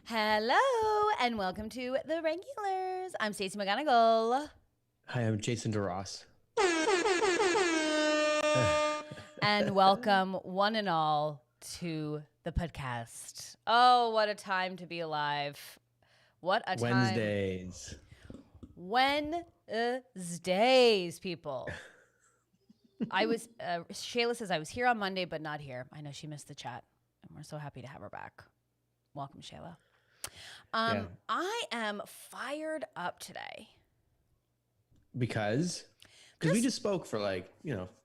Hello and welcome to the Regulars. I'm Stacey McGonigal. Hi, I'm Jason DeRoss. And welcome one and all to the podcast. Oh, what a time to be alive. What a time. Wednesdays, people. Shayla says I was here on Monday, but not here. I know she missed the chat and we're so happy to have her back. Welcome, Shayla. I am fired up today. Because we just spoke for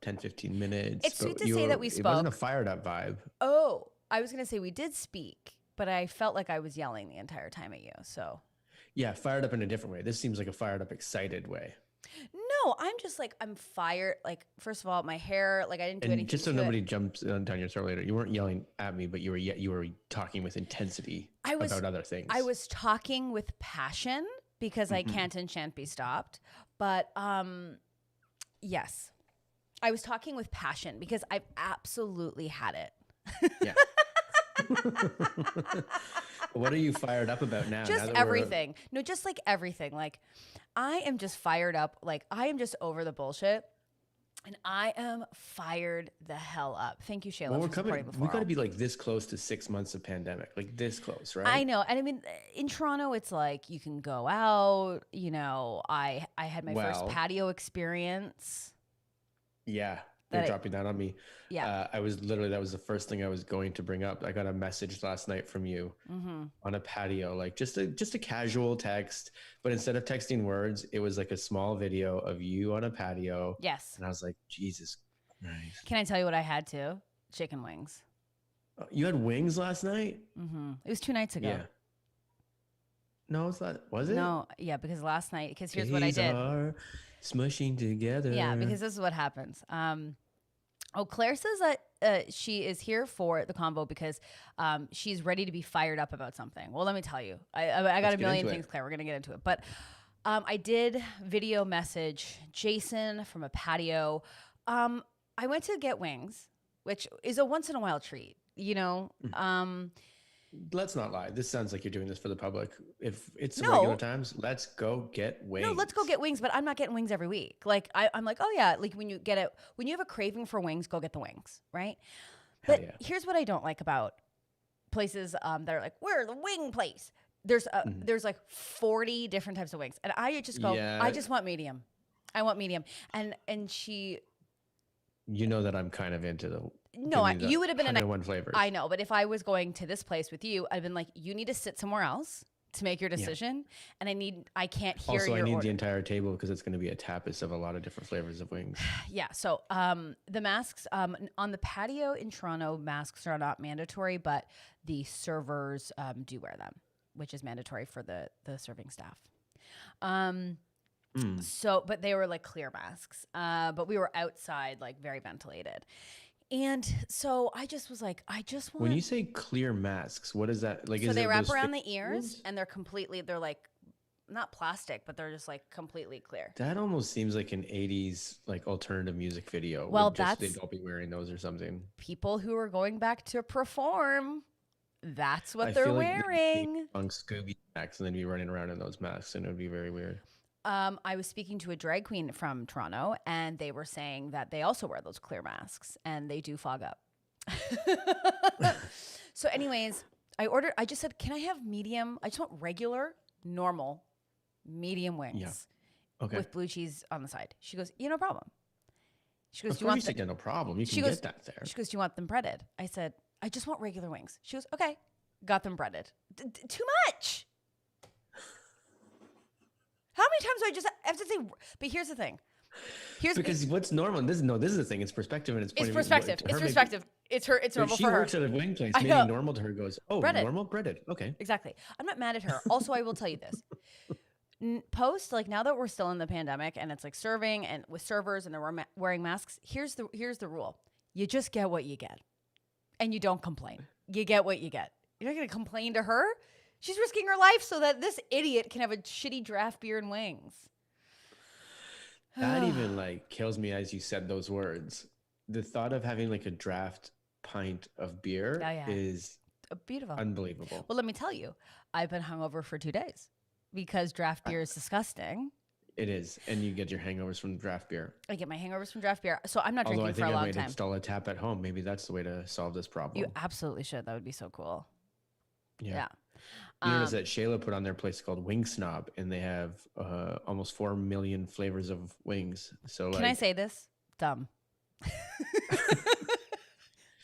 10, 15 minutes. It's sweet to say that we spoke. It wasn't a fired up vibe. Oh, I was going to say we did speak, but I felt like I was yelling the entire time at you. So yeah, fired up in a different way. This seems like a fired up, excited way. No, I'm just like, I'm fired. Like, first of all, my hair, like I didn't do anything. Just so nobody jumps down your throat later, you weren't yelling at me, but you were talking with intensity about other things. I was talking with passion because I can't and shan't be stopped. But yes, I was talking with passion because I've absolutely had it. Yeah. What are you fired up about now? Just everything. No, just like everything. Like I am just fired up. Like I am just over the bullshit. And I am fired the hell up. Thank you, Shayla, for supporting before. We got to be like this close to 6 months of pandemic, like this close, right? I know. And I mean, in Toronto, it's like you can go out. You know, I had my first patio experience. Yeah. You're dropping that on me. Yeah. That was the first thing I was going to bring up. I got a message last night from you on a patio, like just a casual text, but instead of texting words, it was like a small video of you on a patio. Yes. And I was like, Jesus Christ. Can I tell you what I had too? Chicken wings. You had wings last night? It was 2 nights ago. Yeah. No, was it? No, yeah, because last night, because here's what I did. Smushing together. Yeah, because this is what happens. Claire says that she is here for the convo because she's ready to be fired up about something. Well, let me tell you. I got a million things, Claire. We're going to get into it. But I did video message Jason from a patio. I went to get wings, which is a once in a while treat, you know. Let's not lie. This sounds like you're doing this for the public. If it's regular times, let's go get wings. No, let's go get wings, but I'm not getting wings every week. Like I'm like, oh yeah, like when you have a craving for wings, go get the wings, right? But here's what I don't like about places that are like, we're the wing place. There's like 40 different types of wings, and I just go, I just want medium. I want medium, and she. You know that I'm kind of into the. No, you would have been 101 flavors. I know, but if I was going to this place with you, I'd been like, you need to sit somewhere else to make your decision, and I can't hear your order. Also, I need the entire table because it's going to be a tapas of a lot of different flavors of wings. Yeah, so the masks on the patio in Toronto, masks are not mandatory, but the servers do wear them, which is mandatory for the serving staff. So, but they were like clear masks, but we were outside, like very ventilated. And so I just was like, I just want. When you say clear masks, what is that? Like, so they wrap around the ears and they're like not plastic, but they're just like completely clear. That almost seems like an 80s like alternative music video. Well, they'd all be wearing those or something. People who are going back to perform, that's what they're wearing. On Scooby snacks, and then be running around in those masks, and it would be very weird. I was speaking to a drag queen from Toronto, and they were saying that they also wear those clear masks, and they do fog up. So anyways, I just said, can I have medium? I just want regular, normal, medium wings. Yeah. Okay. With blue cheese on the side. She goes, no problem. She goes, do you want them? No problem. You can get that there. She goes, do you want them breaded? I said, I just want regular wings. She goes, okay. Got them breaded. Too much. How many times do I just have to say? But here's the thing. Because what's normal? This is the thing. It's perspective, and it's perspective. It's perspective. It's normal for her. She works at a wing place. Maybe normal to her goes, breaded. Normal breaded. Okay, exactly. I'm not mad at her. Also, I will tell you this. Post, like now that we're still in the pandemic and it's like serving and with servers and they're wearing masks. Here's the rule. You just get what you get, and you don't complain. You get what you get. You're not gonna complain to her. She's risking her life so that this idiot can have a shitty draft beer and wings. That even like kills me as you said those words. The thought of having like a draft pint of beer is Beautiful. Unbelievable. Well, let me tell you, I've been hungover for 2 days because draft beer is disgusting. It is. And you get your hangovers from draft beer. I get my hangovers from draft beer. So I'm not Although drinking for a I long might time. install a tap at home. Maybe that's the way to solve this problem. You absolutely should. That would be so cool. Yeah. You notice that Shayla put on their place called Wing Snob, and they have almost 4 million flavors of wings. So, can I say this? Dumb.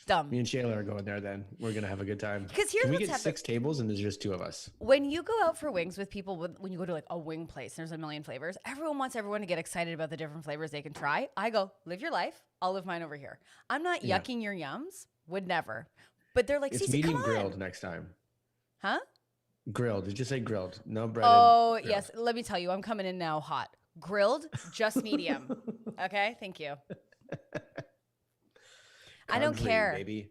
Dumb. Me and Shayla are going there. Then we're gonna have a good time. Because here's Can we what's get happening. 6 tables and there's just 2 of us? When you go out for wings with people, when you go to like a wing place, there's a million flavors. Everyone wants everyone to get excited about the different flavors they can try. I go, live your life. I'll live mine over here. I'm not yucking your yums. Would never. But they're like, It's Stacey, medium come grilled on. next time. Huh? Grilled. Did you say grilled? No breaded. Oh, grilled. yes. Let me tell you, I'm coming in now hot. Grilled, just medium. Okay? Thank you. I don't Carb-free, care. baby.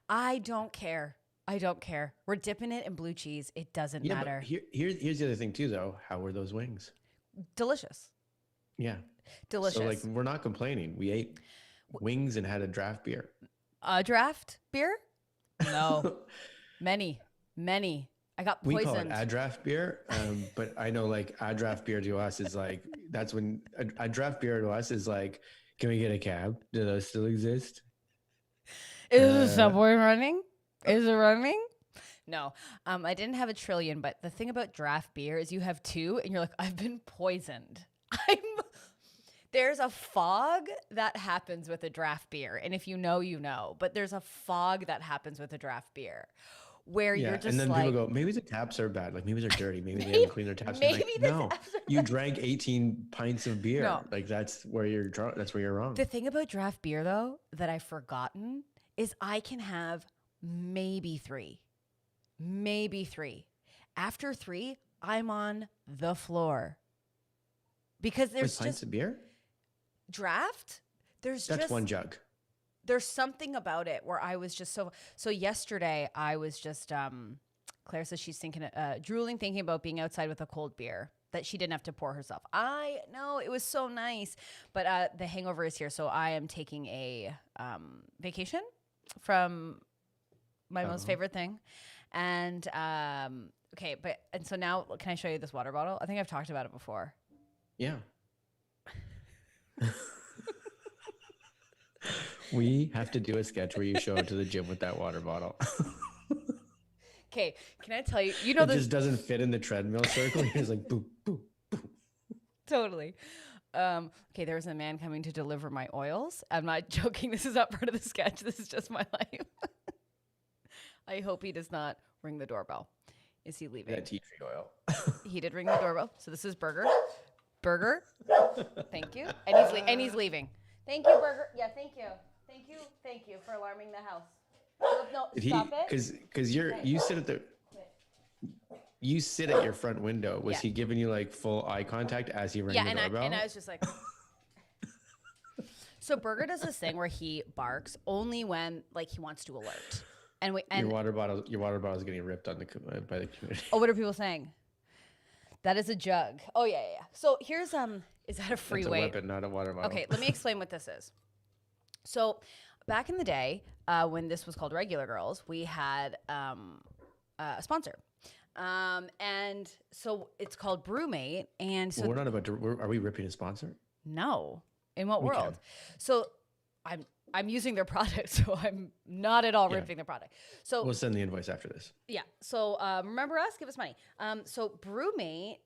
I don't care. I don't care. We're dipping it in blue cheese. It doesn't matter. But here's the other thing too, though. How were those wings? Delicious. Yeah. Delicious. So like, we're not complaining. We ate wings and had a draft beer. A draft beer? No. Many. I got poisoned. We call it a draft beer, but I know like a draft beer to us is like, that's when a draft beer to us is like, can we get a cab? Do those still exist? Is the subway running? Is it running? No. I didn't have a trillion, but the thing about draft beer is you have 2 and you're like, I've been poisoned. There's a fog that happens with a draft beer. And if you know, you know. But there's a fog that happens with a draft beer where you're just and then like, people go, maybe the taps are bad. Like maybe they're dirty. Maybe they haven't cleaned their taps. Maybe like, the no, taps are you drank 18 pints of beer. No. Like that's where you're drunk. That's where you're wrong. The thing about draft beer, though, that I've forgotten is I can have maybe 3. Maybe 3. After 3, I'm on the floor. Because there's With pints just of beer? draft. That's just one jug. There's something about it where I was just so yesterday I was just Claire says she's drooling thinking about being outside with a cold beer that she didn't have to pour herself. I know, it was so nice, but the hangover is here, so I am taking a vacation from my most favorite thing. And okay, and so now can I show you this water bottle? I think I've talked about it before. Yeah. We have to do a sketch where you show up to the gym with that water bottle. Okay, can I tell you? You know, it just doesn't fit in the treadmill circle. It's like boop, boop, boop. Totally. Okay, there was a man coming to deliver my oils. I'm not joking. This is not part of the sketch. This is just my life. I hope he does not ring the doorbell. Is he leaving? That tea tree oil. He did ring the doorbell. So this is Burger. Burger. Thank you. And he's leaving. Thank you, Burger. Yeah, thank you. Thank you for alarming the house. No, stop it. Because you sit at your front window. Was he giving you like full eye contact as he rang the doorbell? And I was just like. So Burger does this thing where he barks only when like he wants to alert. And your water bottle is getting ripped on by the community. Oh, what are people saying? That is a jug. Oh yeah. So here's is that a freeway? It's a weapon, not a water bottle. Okay, let me explain what this is. So back in the day, when this was called Regular Girls, we had a sponsor. And so it's called Brewmate. And so well, we're not about to, are we ripping a sponsor? No. In what world? So I'm using their product, so I'm not at all ripping their product. So we'll send the invoice after this. Yeah. So remember us, give us money. So Brewmate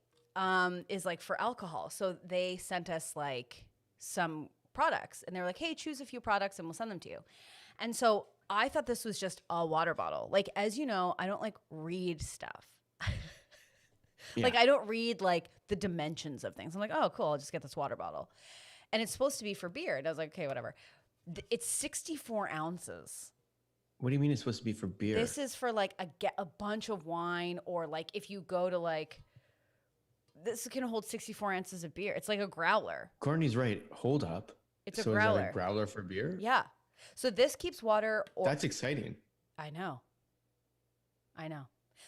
is like for alcohol. So they sent us like some products and they were like, hey, choose a few products and we'll send them to you. And so I thought this was just a water bottle. Like, as you know, I don't like read stuff. Like I don't read like the dimensions of things. I'm like, oh, cool. I'll just get this water bottle. And it's supposed to be for beer. And I was like, okay, whatever. It's 64 ounces. What do you mean it's supposed to be for beer? This is for like a bunch of wine, or like if you go to like, this can hold 64 ounces of beer. It's like a growler. Courtney's right. Hold up. It's a growler. growler. Is that a growler for beer? Yeah. So this keeps water. That's exciting. I know.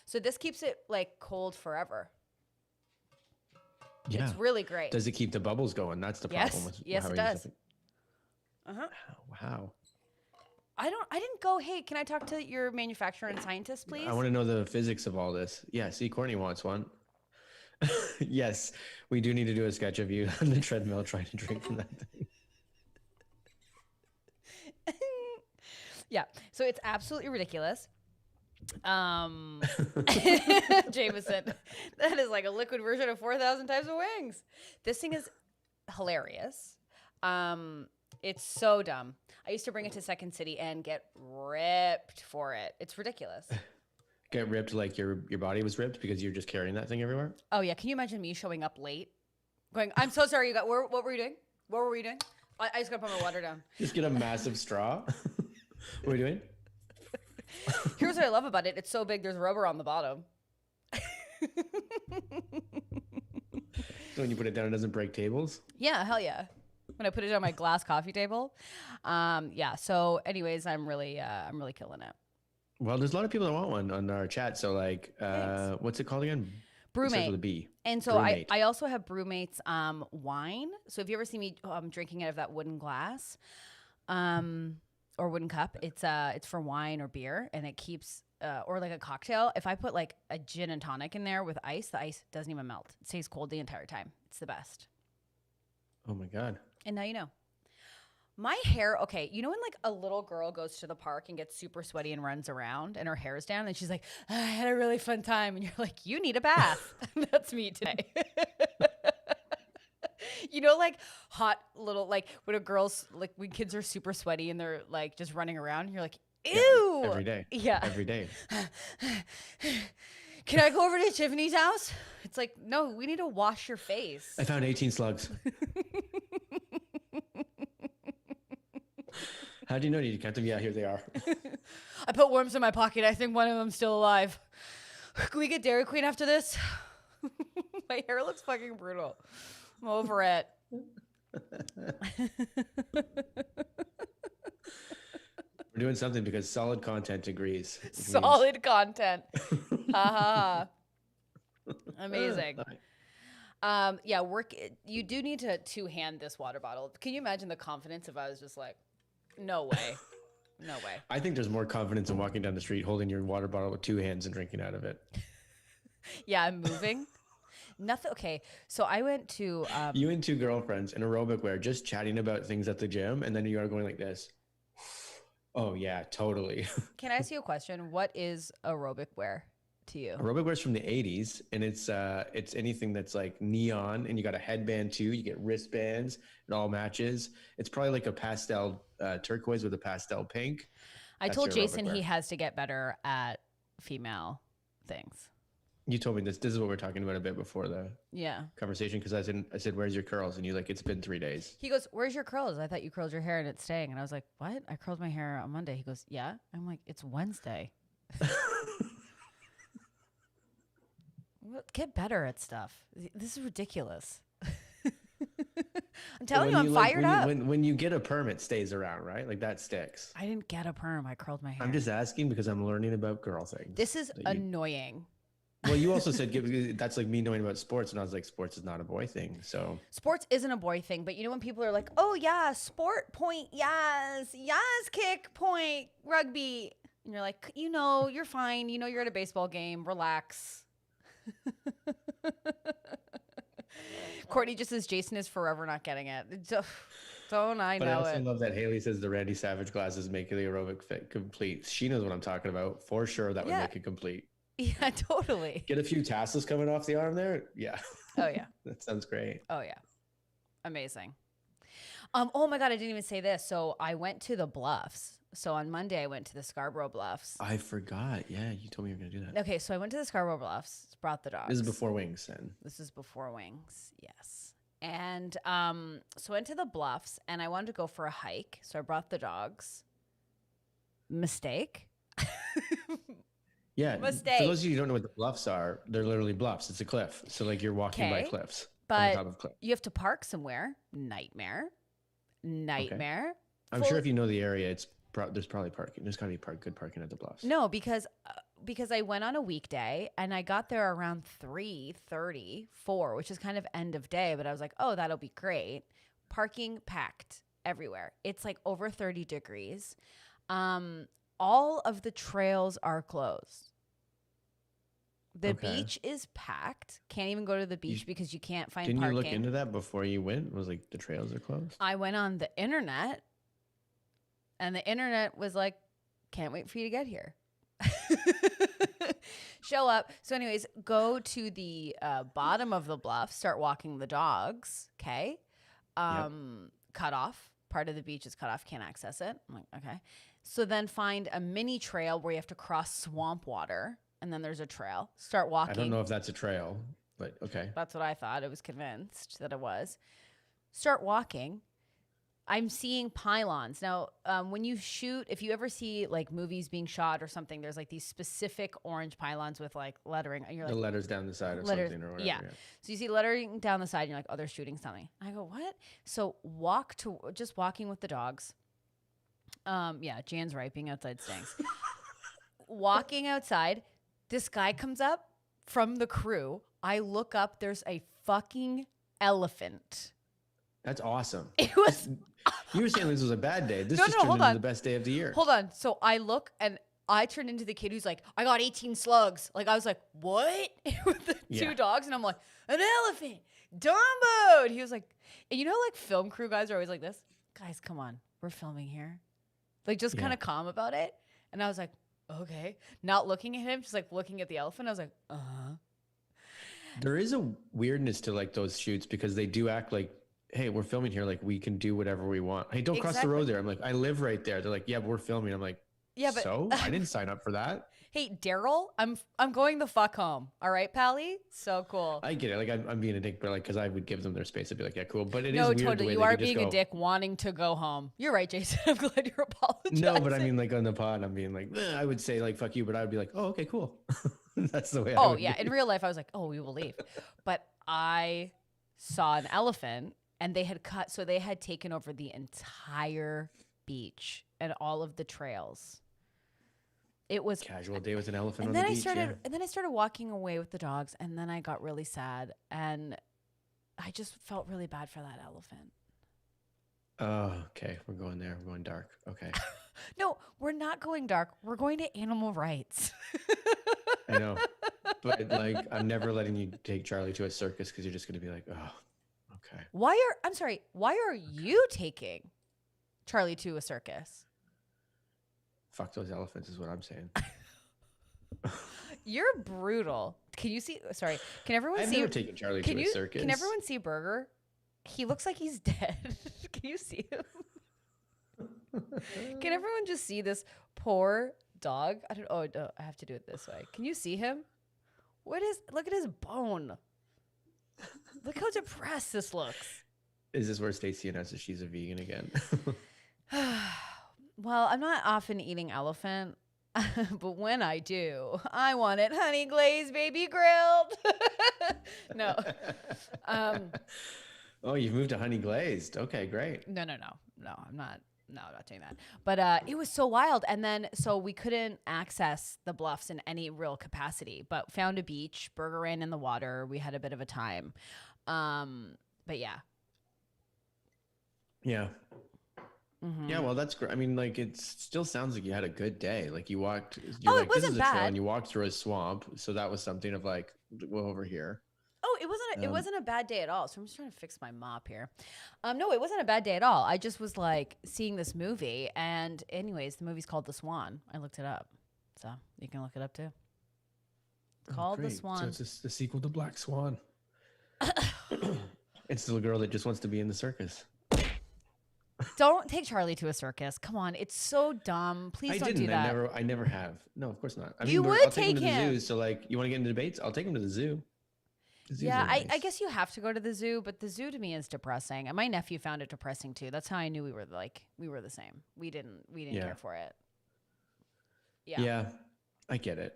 So this keeps it like cold forever. Yeah. It's really great. Does it keep the bubbles going? That's the problem. Yes, it does. Wow. I didn't go, hey, can I talk to your manufacturer and scientist, please? I want to know the physics of all this. Yeah, see, Courtney wants one. Yes, we do need to do a sketch of you on the treadmill trying to drink from that thing. Yeah. So it's absolutely ridiculous. Jameson, that is like a liquid version of 4,000 types of wings. This thing is hilarious. It's so dumb. I used to bring it to Second City and get ripped for it. It's ridiculous. Get ripped like your body was ripped because you're just carrying that thing everywhere? Oh, yeah. Can you imagine me showing up late? Going, I'm so sorry. What were you doing? What were you doing? I just got to put my water down. Just get a massive straw? What are we doing? Here's what I love about it. It's so big, there's rubber on the bottom. So when you put it down, it doesn't break tables? Yeah, hell yeah. When I put it on my glass coffee table. Yeah. So anyways, I'm really killing it. Well, there's a lot of people that want one on our chat. So like, what's it called again? Brewmate. It starts with a B. And so I also have Brewmate's wine. So if you ever see me drinking out of that wooden glass or wooden cup, it's for wine or beer, and it keeps or like a cocktail. If I put like a gin and tonic in there with ice, the ice doesn't even melt. It stays cold the entire time. It's the best. Oh my God. And now you know. My hair, okay, you know when like a little girl goes to the park and gets super sweaty and runs around and her hair's down and she's like, I had a really fun time. And you're like, you need a bath. That's me today. You know, like hot little, like when a girl's, like when kids are super sweaty and they're like just running around, you're like, ew. Yeah, every day. Yeah. Every day. Can I go over to Tiffany's house? It's like, no, we need to wash your face. I found 18 slugs. How do you know? Did you count them? Yeah, here they are. I put worms in my pocket. I think one of them's still alive. Can we get Dairy Queen after this? My hair looks fucking brutal. I'm over it. We're doing something because solid content agrees. Solid content. Ha ha. Amazing. Yeah, you do need to two-hand this water bottle. Can you imagine the confidence if I was just like, no way. No way. I think there's more confidence in walking down the street holding your water bottle with two hands and drinking out of it. Yeah, I'm moving. Nothing. Okay, so I went to... you and two girlfriends in aerobic wear just chatting about things at the gym, and then you are going like this. Oh, yeah, totally. Can I ask you a question? What is aerobic wear to you? Aerobic wear is from the 80s, and it's anything that's like neon, and you got a headband too. You get wristbands. It all matches. It's probably like a pastel turquoise with a pastel pink. I told Jason he has to get better at female things. You told me this. This is what we're talking about a bit before the conversation, because I said, where's your curls? And you're like, it's been 3 days. He goes, where's your curls? I thought you curled your hair and it's staying. And I was like, what? I curled my hair on Monday. He goes, yeah. I'm like, it's Wednesday. Get better at stuff. This is ridiculous. I'm telling you, I'm fired up. When you get a perm, it stays around, right? Like that sticks. I didn't get a perm. I curled my hair. I'm just asking because I'm learning about girl things. This is annoying. Well, you also said that's like me knowing about sports, and I was like, sports is not a boy thing. So sports isn't a boy thing, but you know when people are like, oh yeah, sport point, yes, kick point, rugby, and you're like, you know, you're fine. You know, you're at a baseball game. Relax. Courtney just says Jason is forever not getting it. Don't I know it? But I also love that Haley says the Randy Savage glasses make the aerobic fit complete. She knows what I'm talking about. For sure, that would make it complete. Yeah, totally. Get a few tassels coming off the arm there. Yeah. Oh, yeah. That sounds great. Oh, yeah. Amazing. Oh, my God. I didn't even say this. So I went to the Bluffs. So on Monday, I went to the Scarborough Bluffs. I forgot. Yeah, you told me you were going to do that. Okay, so I went to the Scarborough Bluffs, brought the dogs. This is before Wings, then. This is before Wings, yes. And so I went to the Bluffs, and I wanted to go for a hike. So I brought the dogs. Mistake. Yeah. Mistake. For those of you who don't know what the bluffs are, they're literally bluffs. It's a cliff. So like you're walking by cliffs. But on top of cliff. You have to park somewhere. Nightmare. Okay. I'm sure if you know the area, there's probably parking. There's got to be good parking at the bluffs. No, because I went on a weekday and I got there around 3:30, 4, which is kind of end of day. But I was like, oh, that'll be great. Parking packed everywhere. It's like over 30 degrees. All of the trails are closed. The Okay. beach is packed. Can't even go to the beach because you can't find Didn't parking. you look into that before you went? Was like the trails are closed? I went on the internet, and the internet was like, can't wait for you to get here. Show up. So anyways, go to the bottom of the bluff, start walking the dogs. Okay. Cut off. Part of the beach is cut off. Can't access it. I'm like, okay. So then find a mini trail where you have to cross swamp water. And then there's a trail. Start walking. I don't know if that's a trail, but okay. That's what I thought. I was convinced that it was. Start walking. I'm seeing pylons. Now, when you shoot, if you ever see like movies being shot or something, there's like these specific orange pylons with like lettering. And you're like, the letters down the side of something or whatever. Yeah. So you see lettering down the side and you're like, oh, they're shooting something. I go, what? So just walking with the dogs. Yeah, Jan's right. Being outside stinks. Walking outside. This guy comes up from the crew. I look up. There's a fucking elephant. That's awesome. It was. You were saying this was a bad day. This turned into the best day of the year. Hold on. So I look and I turned into the kid who's like, I got 18 slugs. Like I was like, what? With the two dogs. And I'm like, an elephant. Dumbo. And he was like, and you know, like film crew guys are always like this. Guys, come on. We're filming here. Like just kind of calm about it. And I was like, okay. Not looking at him, just like looking at the elephant. I was like, uh-huh. There is a weirdness to like those shoots because they do act like, hey, we're filming here. Like we can do whatever we want. Hey, don't cross the road there. I'm like, I live right there. They're like, yeah, we're filming. I'm like, yeah, but so I didn't sign up for that. Hey, Daryl, I'm going the fuck home. All right, Pally? So cool. I get it. Like I'm being a dick, but like, cause I would give them their space. I'd be like, yeah, cool. But it is no, weird. Totally. You are being a dick wanting to go home. You're right, Jason. I'm glad you're apologizing. No, but I mean like on the pod, I'm being like, I would say like, fuck you. But I would be like, oh, okay, cool. That's the way I would be. In real life, I was like, oh, we will leave. But I saw an elephant and they had taken over the entire beach and all of the trails. It was casual day with an elephant on the beach. And then I started walking away with the dogs, and then I got really sad, and I just felt really bad for that elephant. Oh, okay. We're going there. We're going dark. Okay. No, we're not going dark. We're going to animal rights. I know, but like, I'm never letting you take Charlie to a circus because you're just going to be like, oh, okay. Why are you taking Charlie to a circus? Fuck those elephants is what I'm saying. You're brutal. Can you see? Sorry. Can everyone see? I've never taken Charlie to a circus. Can everyone see Burger? He looks like he's dead. Can you see him? Can everyone just see this poor dog? I don't. Oh, no, I have to do it this way. Can you see him? Look at his bone. Look how depressed this looks. Is this where Stacey announces she's a vegan again? Well, I'm not often eating elephant, but when I do, I want it honey glazed, baby grilled. No. Oh, you've moved to honey glazed. Okay, great. No, I'm not doing that. But it was so wild. And then, so we couldn't access the bluffs in any real capacity, but found a beach. Burger ran in the water. We had a bit of a time. But yeah. Yeah. Mm-hmm. Yeah, well, that's great. I mean, like, it still sounds like you had a good day. Like, you walked, it wasn't bad. Trail and you walked through a swamp. So that was something of like, well, over here. Oh, it wasn't a bad day at all. So I'm just trying to fix my mop here. No, it wasn't a bad day at all. I just was like seeing this movie. And anyways, the movie's called The Swan. I looked it up. So you can look it up too. It's called The Swan. So it's the sequel to Black Swan. It's the girl that just wants to be in the circus. Don't take Charlie to a circus. Come on. It's so dumb. Please don't do that. I never have. No, of course not. I mean, I'll take him to the zoo. So like, you want to get into debates? I'll take him to the zoo. Yeah, nice. I guess you have to go to the zoo, but the zoo to me is depressing. And my nephew found it depressing too. That's how I knew we were the same. We didn't care for it. Yeah. Yeah, I get it.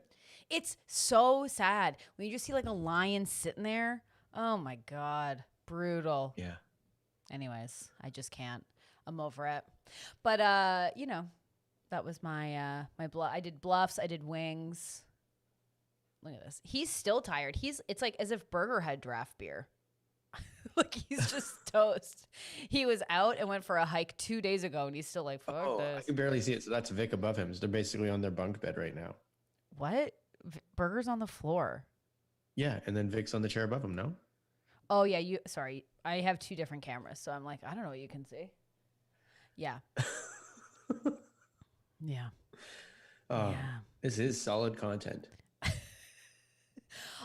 It's so sad when you just see like a lion sitting there. Oh my God. Brutal. Yeah. Anyways, I just can't. I'm over it. But that was my I did bluffs, I did wings. Look at this. He's still tired. It's like as if Burger had draft beer. Like he's just toast. He was out and went for a hike 2 days ago, and he's still like, fuck I this. can barely see it. So that's Vic above him. So they're basically on their bunk bed right now. What? Burger's on the floor. Yeah, and then Vic's on the chair above him. No. Oh yeah, sorry. I have 2 different cameras, so I'm like, I don't know what you can see. Yeah. Yeah. Oh, Yeah. this is solid content.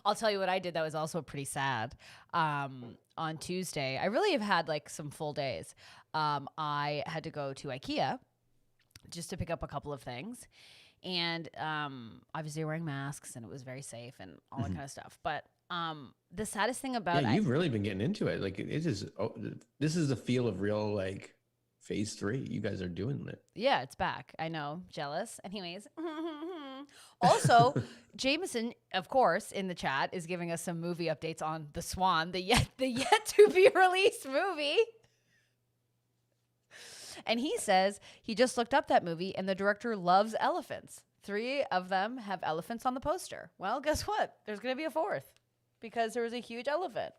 I'll tell you what I did that was also pretty sad. On Tuesday, I really have had like some full days. I had to go to IKEA just to pick up a couple of things. And obviously wearing masks, and it was very safe and all that kind of stuff. But the saddest thing about you've really been getting into it. Like it is. This is the feel of real like phase 3. You guys are doing it. Yeah, it's back. I know. Jealous. Anyways. Also, Jameson, of course, in the chat is giving us some movie updates on The Swan, the yet to be released movie. And he says he just looked up that movie and the director loves elephants. 3 of them have elephants on the poster. Well, guess what? There's going to be a 4th because there was a huge elephant.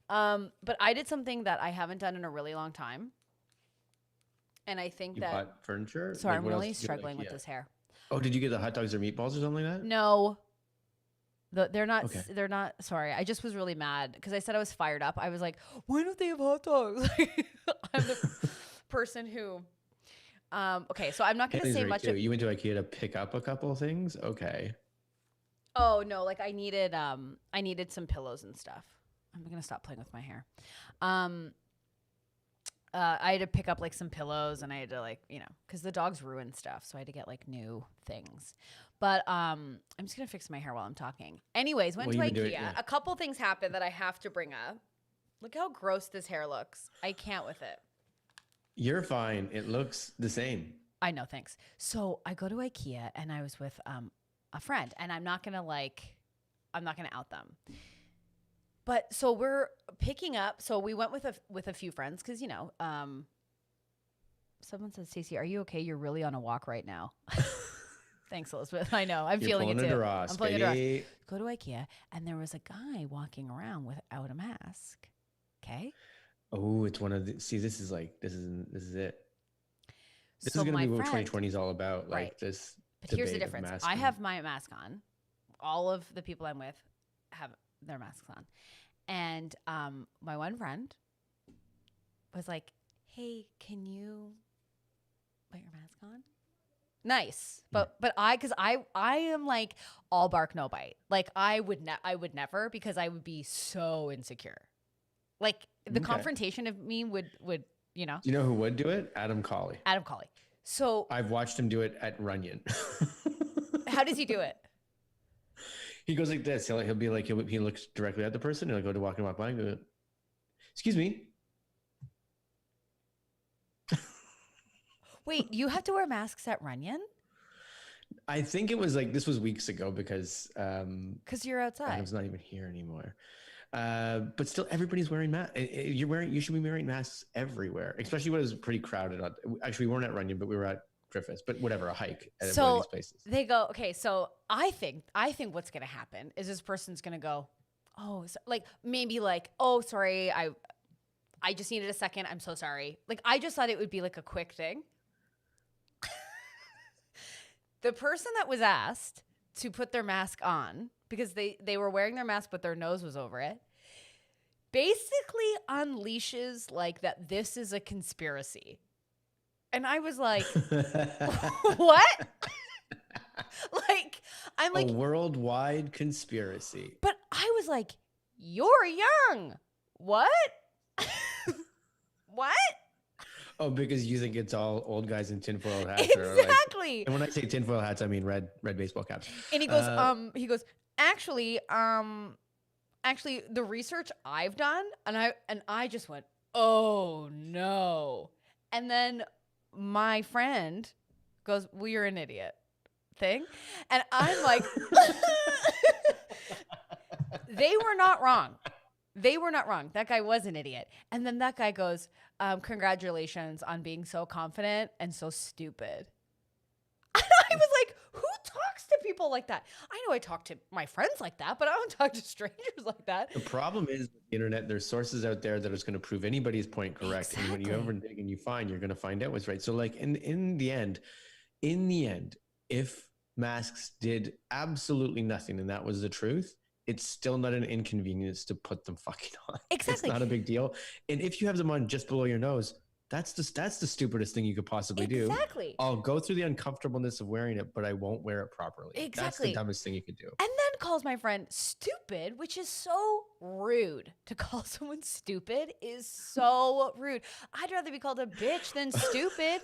But I did something that I haven't done in a really long time. And I think you that bought furniture. Sorry, like, I'm really struggling with this hair. Oh, did you get the hot dogs or meatballs or something like that? No. They're not. Okay. They're not. Sorry, I just was really mad because I said I was fired up. I was like, "Why don't they have hot dogs?" I'm the person who. Okay, so I'm not going to say much. You went to IKEA to pick up a couple of things. Okay. Oh no! Like I needed some pillows and stuff. I'm going to stop playing with my hair. I had to pick up like some pillows, and I had to like, because the dogs ruin stuff. So I had to get like new things. But I'm just going to fix my hair while I'm talking. Anyways, went to IKEA. A couple things happened that I have to bring up. Look how gross this hair looks. I can't with it. You're fine. It looks the same. I know, thanks. So I go to IKEA, and I was with a friend, and I'm not going to out them. But so we're picking up. So we went with a few friends because, someone said, Stacey, are you okay? You're really on a walk right now. Thanks, Elizabeth. I know. I'm feeling it too. I'm pulling a Ross. Go to IKEA, and there was a guy walking around without a mask. Okay. Oh, it's one of the. See, this is it. This So is going to be what 2020 is all about. Right. Like this. But here's the difference. I have my mask on. All of the people I'm with have their masks on. And my one friend was like, hey, can you put your mask on? Nice. But because I am like all bark, no bite. Like I would never, because I would be so insecure. Like the confrontation of me would. Do you know who would do it? Adam Colley. So I've watched him do it at Runyon. How does he do it? He goes like this. He'll be like, he looks directly at the person. He'll go to walk by and go, excuse me. Wait, you have to wear masks at Runyon? I think it was like, this was weeks ago because you're outside. Adam's not even here anymore. But still, everybody's wearing masks. You should be wearing masks everywhere, especially when it was pretty crowded. Actually, we weren't at Runyon, but we were at Griffiths, but whatever, a hike at one of these places. They go, okay, so I think what's going to happen is this person's going to go, oh, so, like maybe like, oh, sorry, I just needed a second. I'm so sorry. Like, I just thought it would be like a quick thing. The person that was asked to put their mask on, because they were wearing their mask, but their nose was over it, basically unleashes like that this is a conspiracy. And I was like, what? Like, I'm like, a worldwide conspiracy. But I was like, you're young. What? What? Oh, because you think it's all old guys in tinfoil hats. Exactly. And when I say tinfoil hats, I mean red baseball caps. And he goes, actually, the research I've done, and I just went, oh no. And then my friend goes, well, you're an idiot thing. And I'm like, they were not wrong. That guy was an idiot. And then that guy goes, congratulations on being so confident and so stupid. And I was like, who talks to people like that. I know I talk to my friends like that, but I don't talk to strangers like that. The problem is with the internet, there's sources out there that is going to prove anybody's point correct. Exactly. And when you ever dig and you find, you're going to find out what's right. So like in the end, if masks did absolutely nothing and that was the truth, it's still not an inconvenience to put them fucking on. Exactly. It's not a big deal. And if you have them on just below your nose, that's the stupidest thing you could possibly do. Exactly. I'll go through the uncomfortableness of wearing it, but I won't wear it properly. Exactly. That's the dumbest thing you could do. And then calls my friend stupid, which is so rude. To call someone stupid is so rude. I'd rather be called a bitch than stupid.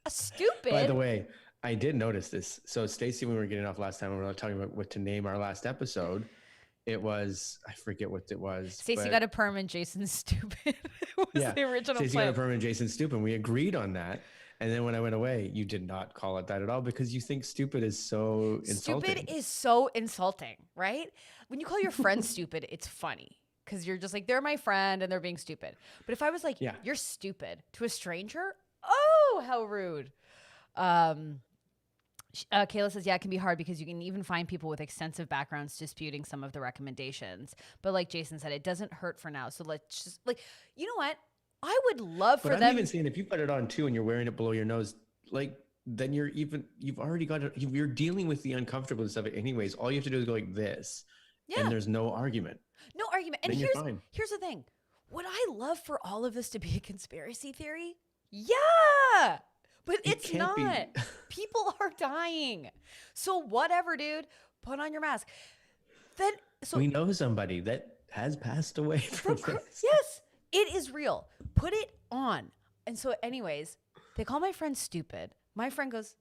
A stupid. By the way, I did notice this. So Stacey, when we were getting off last time, when we were talking about what to name our last episode, it was, I forget what it was. Stacey got a perm and Jason's stupid. was the original Stacey plan. got a perm and Jason's stupid. And we agreed on that. And then when I went away, you did not call it that at all because you think stupid is so insulting. Stupid is so insulting, right? When you call your friend stupid, it's funny because you're just like, they're my friend and they're being stupid. But if I was like, you're stupid to a stranger, oh, how rude. Kayla says, yeah, it can be hard because you can even find people with extensive backgrounds disputing some of the recommendations. But like Jason said, it doesn't hurt for now. So let's just like, you know what? I would love for them. I'm even saying if you put it on too and you're wearing it below your nose, like then you've already got it. You're dealing with the uncomfortableness of it anyways. All you have to do is go like this. Yeah. And there's no argument. No argument. And then here's the thing. Would I love for all of this to be a conspiracy theory? Yeah. But it's not. People are dying. So whatever, dude. Put on your mask. Then we know somebody that has passed away from this. Yes, it is real. Put it on. And so, anyways, they call my friend stupid. My friend goes,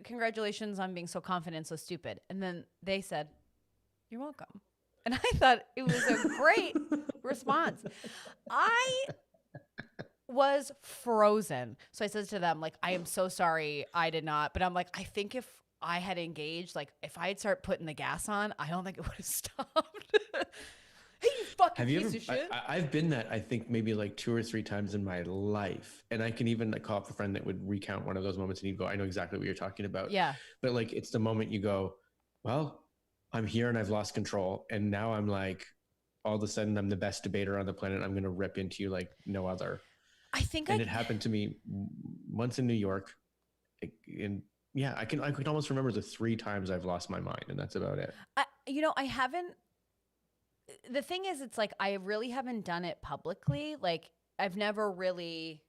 congratulations on being so confident, so stupid. And then they said, you're welcome. And I thought it was a great response. I was frozen. So I said to them, like, I am so sorry I did not. But I'm like, I think if I had engaged, like if I had started putting the gas on, I don't think it would have stopped. Hey, you fucking piece of shit. I've been that, I think maybe like 2 or 3 times in my life. And I can even call up a friend that would recount one of those moments and he'd go, I know exactly what you're talking about. Yeah. But like, it's the moment you go, well, I'm here and I've lost control. And now I'm like, all of a sudden I'm the best debater on the planet. I'm going to rip into you like no other. It happened to me once in New York. And yeah, I can almost remember the 3 times I've lost my mind, and that's about it. I haven't. The thing is, it's like I really haven't done it publicly. Like I've never really,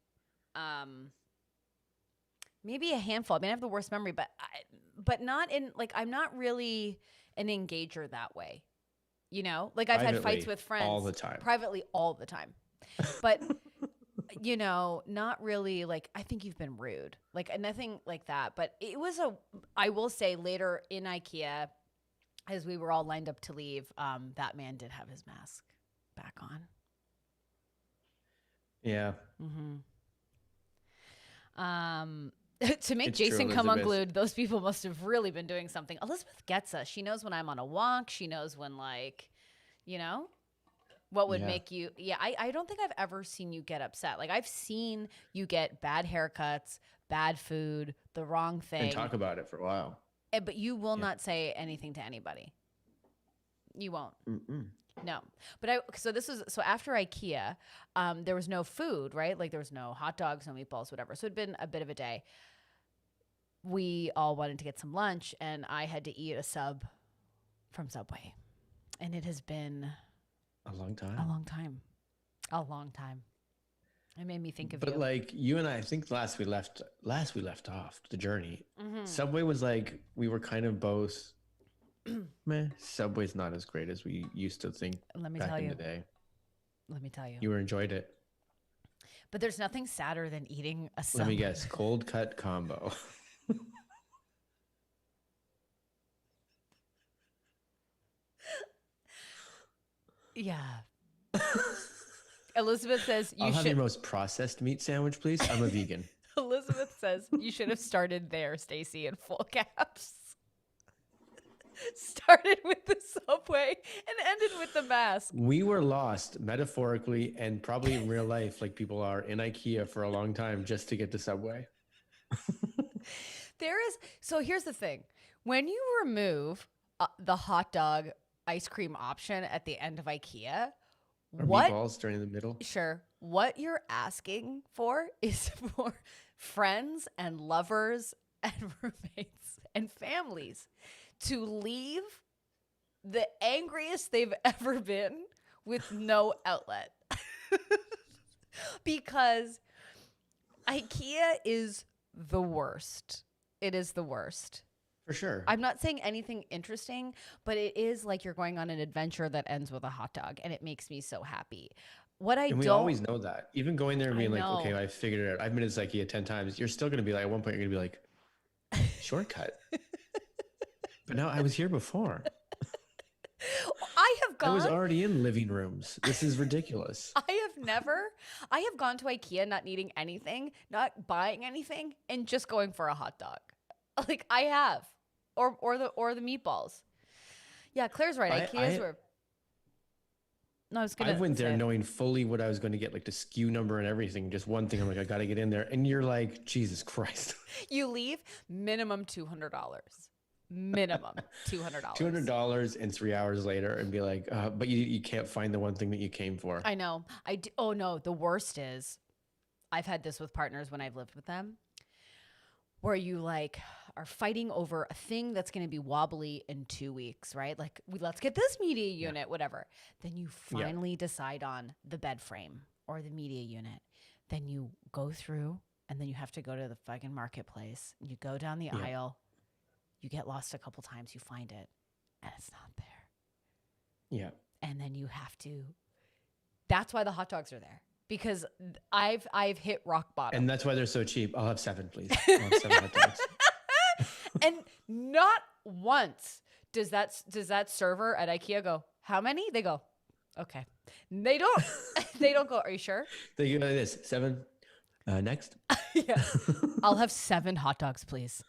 maybe a handful. I mean, I have the worst memory, but not in like I'm not really an engager that way. You know, like I've had fights with friends all the time, privately all the time, but. You know, not really like, I think you've been rude, like nothing like that. But it was I will say later in IKEA, as we were all lined up to leave, that man did have his mask back on. Yeah. To make Jason come unglued, those people must have really been doing something. Elizabeth gets us. She knows when I'm on a walk. She knows when what would make you... Yeah, I don't think I've ever seen you get upset. Like, I've seen you get bad haircuts, bad food, the wrong thing. And talk about it for a while. But you will not say anything to anybody. You won't. No. But so after IKEA, there was no food, right? Like, there was no hot dogs, no meatballs, whatever. So it'd been a bit of a day. We all wanted to get some lunch, and I had to eat a sub from Subway. And it has been... A long time. It made me think of you. But like you and I think last we left off the journey. Subway was like, we were kind of both, meh, Subway's not as great as we used to think back in the day. Let me tell you. You enjoyed it. But there's nothing sadder than eating a sub. Let me guess, cold cut combo. Yeah. Elizabeth says I'll have your most processed meat sandwich, please. I'm a vegan. Elizabeth says you should have started there, Stacey, in full caps. Started with the Subway and ended with the mask. We were lost metaphorically and probably in real life, like people are in IKEA for a long time just to get to Subway. So here's the thing. When you remove the hot dog ice cream option at the end of IKEA, Or what meatballs during the middle. sure, what you're asking for is for friends and lovers and roommates and families to leave the angriest they've ever been with no outlet. Because IKEA is the worst. It is the worst. For sure. I'm not saying anything interesting, but it is like you're going on an adventure that ends with a hot dog, and it makes me so happy. And we always know that. Even going there and being like, know. okay, I figured it out. I've been to this IKEA 10 times. You're still going to be like, at one point, you're going to be like, shortcut. But now I was here before. I was already in living rooms. This is ridiculous. I have gone to IKEA not needing anything, not buying anything, and just going for a hot dog. Like I have. Or the meatballs. Yeah, Claire's right. I went there knowing fully what I was going to get, like the SKU number and everything. Just one thing, I'm like, I got to get in there. And you're like, Jesus Christ. You leave minimum $200. Minimum $200. $200 and 3 hours later and be like, but you can't find the one thing that you came for. I know. Oh no, the worst is I've had this with partners when I've lived with them, where you like are fighting over a thing that's going to be wobbly in 2 weeks, right? Like let's get this media unit, whatever. Then you finally decide on the bed frame or the media unit. Then you go through and then you have to go to the fucking marketplace. You go down the aisle. You get lost a couple times, you find it, and it's not there. Yeah. And then you have to. That's why the hot dogs are there, because I've hit rock bottom. And that's why they're so cheap. I'll have 7, please. I'll have 7 hot dogs. And not once does that server at IKEA go, how many? They go, okay. They don't. They don't go, are you sure? They go like this, 7. Next. Yeah. I'll have 7 hot dogs, please.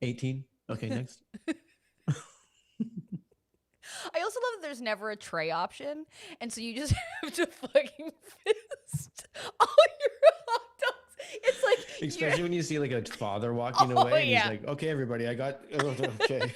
18. Okay, next. I also love that there's never a tray option. And so you just have to fucking fist all your hot dogs. It's like, especially when you see like a father walking away and he's like, okay, everybody, I got, okay.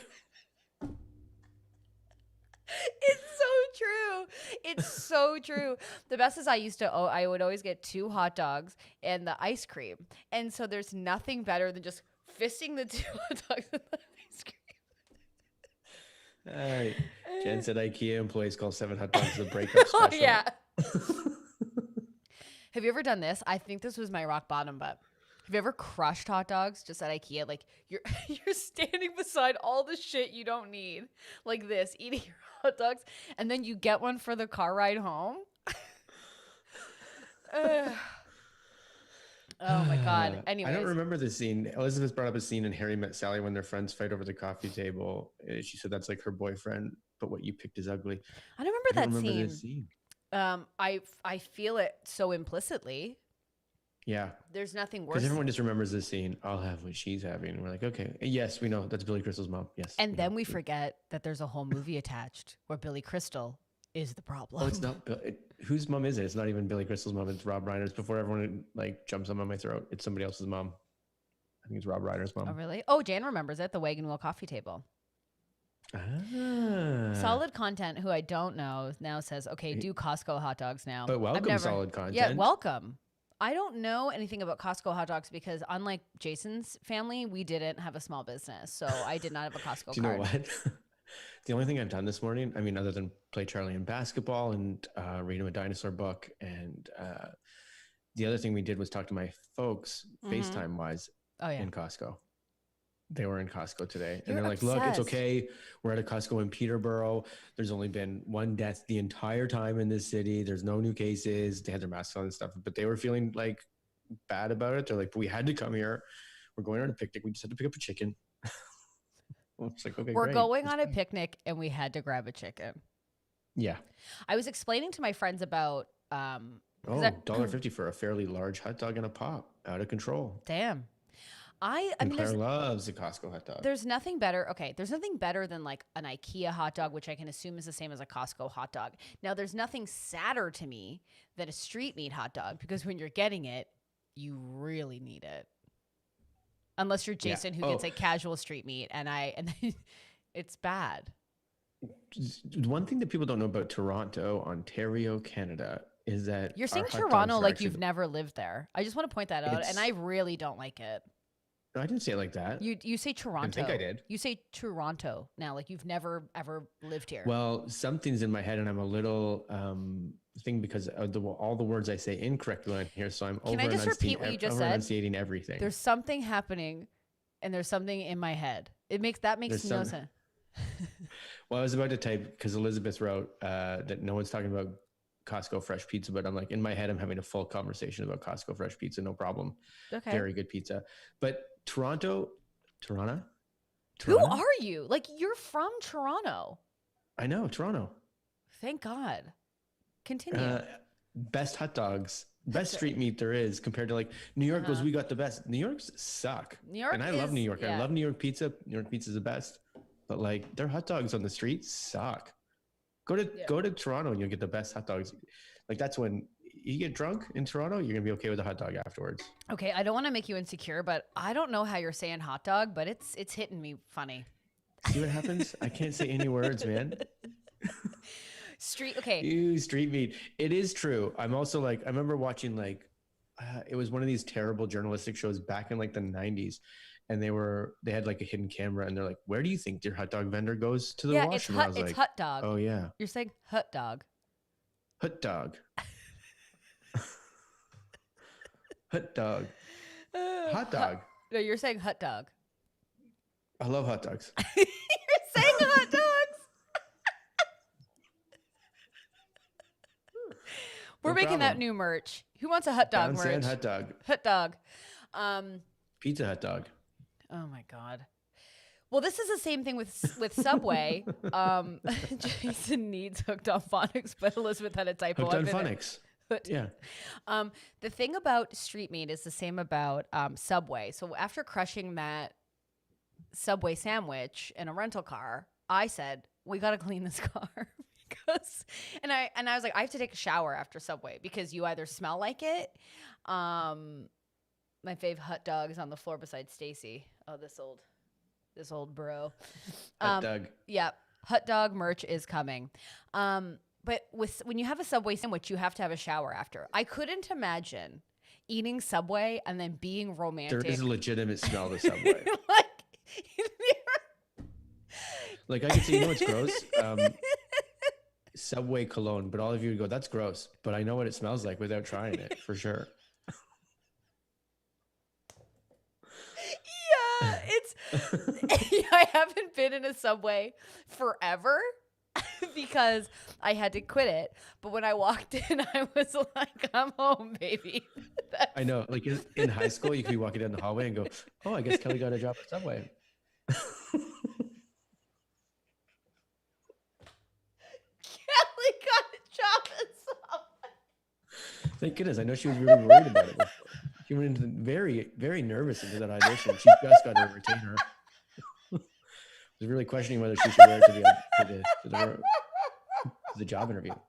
It's so true. It's so true. The best is I would always get 2 hot dogs and the ice cream. And so there's nothing better than just fisting the 2 hot dogs and the ice cream. All right. Jen said IKEA employees call 7 hot dogs the breakup special. Oh, yeah. Have you ever done this? I think this was my rock bottom, but have you ever crushed hot dogs just at IKEA? Like you're standing beside all the shit you don't need, like this, eating your hot dogs, and then you get one for the car ride home. Oh my God. Anyways. I don't remember the scene. Elizabeth brought up a scene in Harry Met Sally when their friends fight over the coffee table. She said that's like her boyfriend, but what you picked is ugly. I don't remember that scene. I feel it so implicitly. Yeah. There's nothing worse. Because everyone just remembers this scene. I'll have what she's having. And we're like, okay, yes, we know that's Billy Crystal's mom. Yes. And then we forget that there's a whole movie attached where Billy Crystal is the problem. Oh, it's not. Whose mom is it? It's not even Billy Crystal's mom. It's Rob Reiner's. Before everyone like jumps on my throat, it's somebody else's mom. I think it's Rob Reiner's mom. Oh, really? Oh, Jan remembers it. The Wagon Wheel coffee table. Ah. Solid Content, who I don't know, now says, okay, do Costco hot dogs now. But welcome, Solid Content. Yeah, welcome. I don't know anything about Costco hot dogs because unlike Jason's family, we didn't have a small business. So I did not have a Costco card. Do you know what? The only thing I've done this morning, I mean, other than play Charlie in basketball and read him a dinosaur book, and the other thing we did was talk to my folks FaceTime wise in Costco. They were in Costco today. And they're like, look, it's okay. We're at a Costco in Peterborough. There's only been 1 death the entire time in this city. There's no new cases. They had their masks on and stuff, but they were feeling like bad about it. They're like, but we had to come here. We're going on a picnic. We just had to pick up a chicken. It's like, okay, we're going on a picnic and we had to grab a chicken. Yeah. I was explaining to my friends about $1.50 for a fairly large hot dog and a pop. Out of control. Damn. I mean, Claire loves the Costco hot dog. There's nothing better. Okay, there's nothing better than like an IKEA hot dog, which I can assume is the same as a Costco hot dog. Now, there's nothing sadder to me than a street meat hot dog because when you're getting it, you really need it. Unless you're Yeah. Jason who gets like casual street meat and it's bad. One thing that people don't know about Toronto, Ontario, Canada is that You're our saying hot dogs Toronto are like actually you've never lived there. I just want to point that out, and It's- I really don't like it. No, I didn't say it like that. You say Toronto. I think I did. You say Toronto now, like you've never ever lived here. Well, something's in my head, and I'm a little thing because of all the words I say incorrectly on here. So I'm Can I just repeat what you just said? Enunciating everything. There's something happening, and there's something in my head. That makes no sense. Well, I was about to type because Elizabeth wrote that no one's talking about Costco fresh pizza, but I'm like, in my head, I'm having a full conversation about Costco fresh pizza. No problem. Okay. Very good pizza. But Toronto. Who are you? Like, you're from Toronto. I know, Toronto. Thank God. Continue. Best hot dogs, best street meat there is compared to like New York goes, we got the best. New York's suck. New York and I love New York. Yeah. I love New York pizza. New York pizza is the best. But like their hot dogs on the street suck. Go to Toronto and you'll get the best hot dogs. Like that's when you get drunk in Toronto, you're gonna be okay with a hot dog afterwards. Okay, I don't want to make you insecure, but I don't know how you're saying hot dog, but it's hitting me funny. See what happens? I can't say any words, man. Okay. Street meat. It is true. I'm also like, I remember watching like, it was one of these terrible journalistic shows back in like the 90s. And they had like a hidden camera and they're like, where do you think your hot dog vendor goes to the washroom? It's hot dog. Oh yeah. You're saying hot dog. Hot dog. Hot dog. Hot dog. No, you're saying hot dog. I love hot dogs. You're saying hot dogs. We're making that new merch. Who wants a hot dog merch? Hot dog. Hot dog. Pizza hot dog. Oh my God. Well, this is the same thing with Subway. Jason needs hooked on phonics, but Elizabeth had a typo. Hooked on phonics. Yeah. The thing about street meat is the same about Subway. So after crushing that Subway sandwich in a rental car, I said, we got to clean this car. And I was like, I have to take a shower after Subway because you either smell like it. My fave hot dog is on the floor beside Stacey. Oh, this old bro. Hot dog. Yeah, hot dog merch is coming. But when you have a Subway sandwich, you have to have a shower after. I couldn't imagine eating Subway and then being romantic. There is a legitimate smell to Subway. Like I could say, you know what's gross? Subway cologne, but all of you would go, that's gross. But I know what it smells like without trying it, for sure. Yeah, I haven't been in a Subway forever because I had to quit it. But when I walked in, I was like, I'm home, baby. I know. Like in high school, you could be walking down the hallway and go, oh, I guess Kelly got a job at Subway. Kelly got a job at Subway. Thank goodness. I know she was really worried about it. She went into very, very nervous into that audition. She just got a retainer. Was really questioning whether she should wear it to the job interview. I'm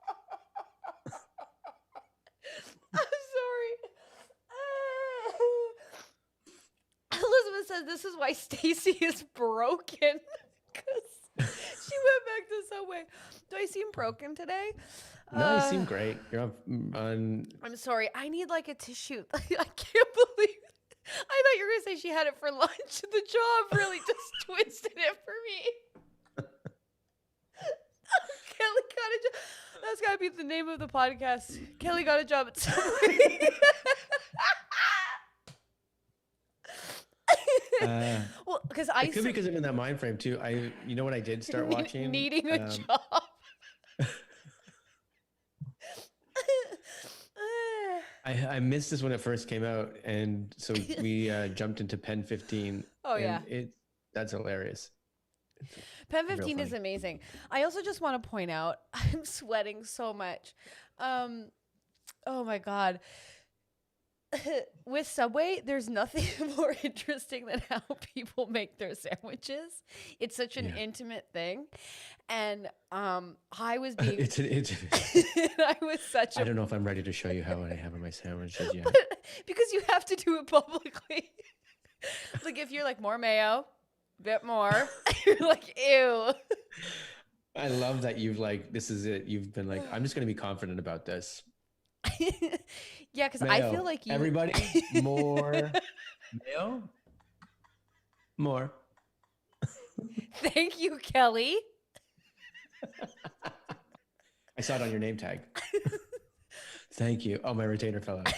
sorry. Elizabeth says this is why Stacey is broken because she went back to Subway. Do I seem broken today? No, you seem great. You're on. I'm sorry. I need like a tissue. I can't believe. I thought you were gonna say she had it for lunch. The job really just twisted it for me. Kelly got a job. That's gotta be the name of the podcast. Kelly got a job at Subway. Well, because it could be because I'm in that mind frame too. You know what I did start watching? Needing a job. I missed this when it first came out, and so we jumped into Pen 15. Oh yeah, that's hilarious. Pen 15 is amazing. I also just want to point out, I'm sweating so much. Oh my God. With Subway, there's nothing more interesting than how people make their sandwiches. It's such an intimate thing. And I was being I was such I don't know if I'm ready to show you how I have my sandwiches yet. But because you have to do it publicly. Like if you're like more mayo, bit more, you're like, ew. I love that you've like, this is it. You've been like, I'm just going to be confident about this. Yeah, because I Mayo. feel like you. Everybody, more mayo, more. Thank you, Kelly. I saw it on your name tag. Thank you. Oh, my retainer fell out.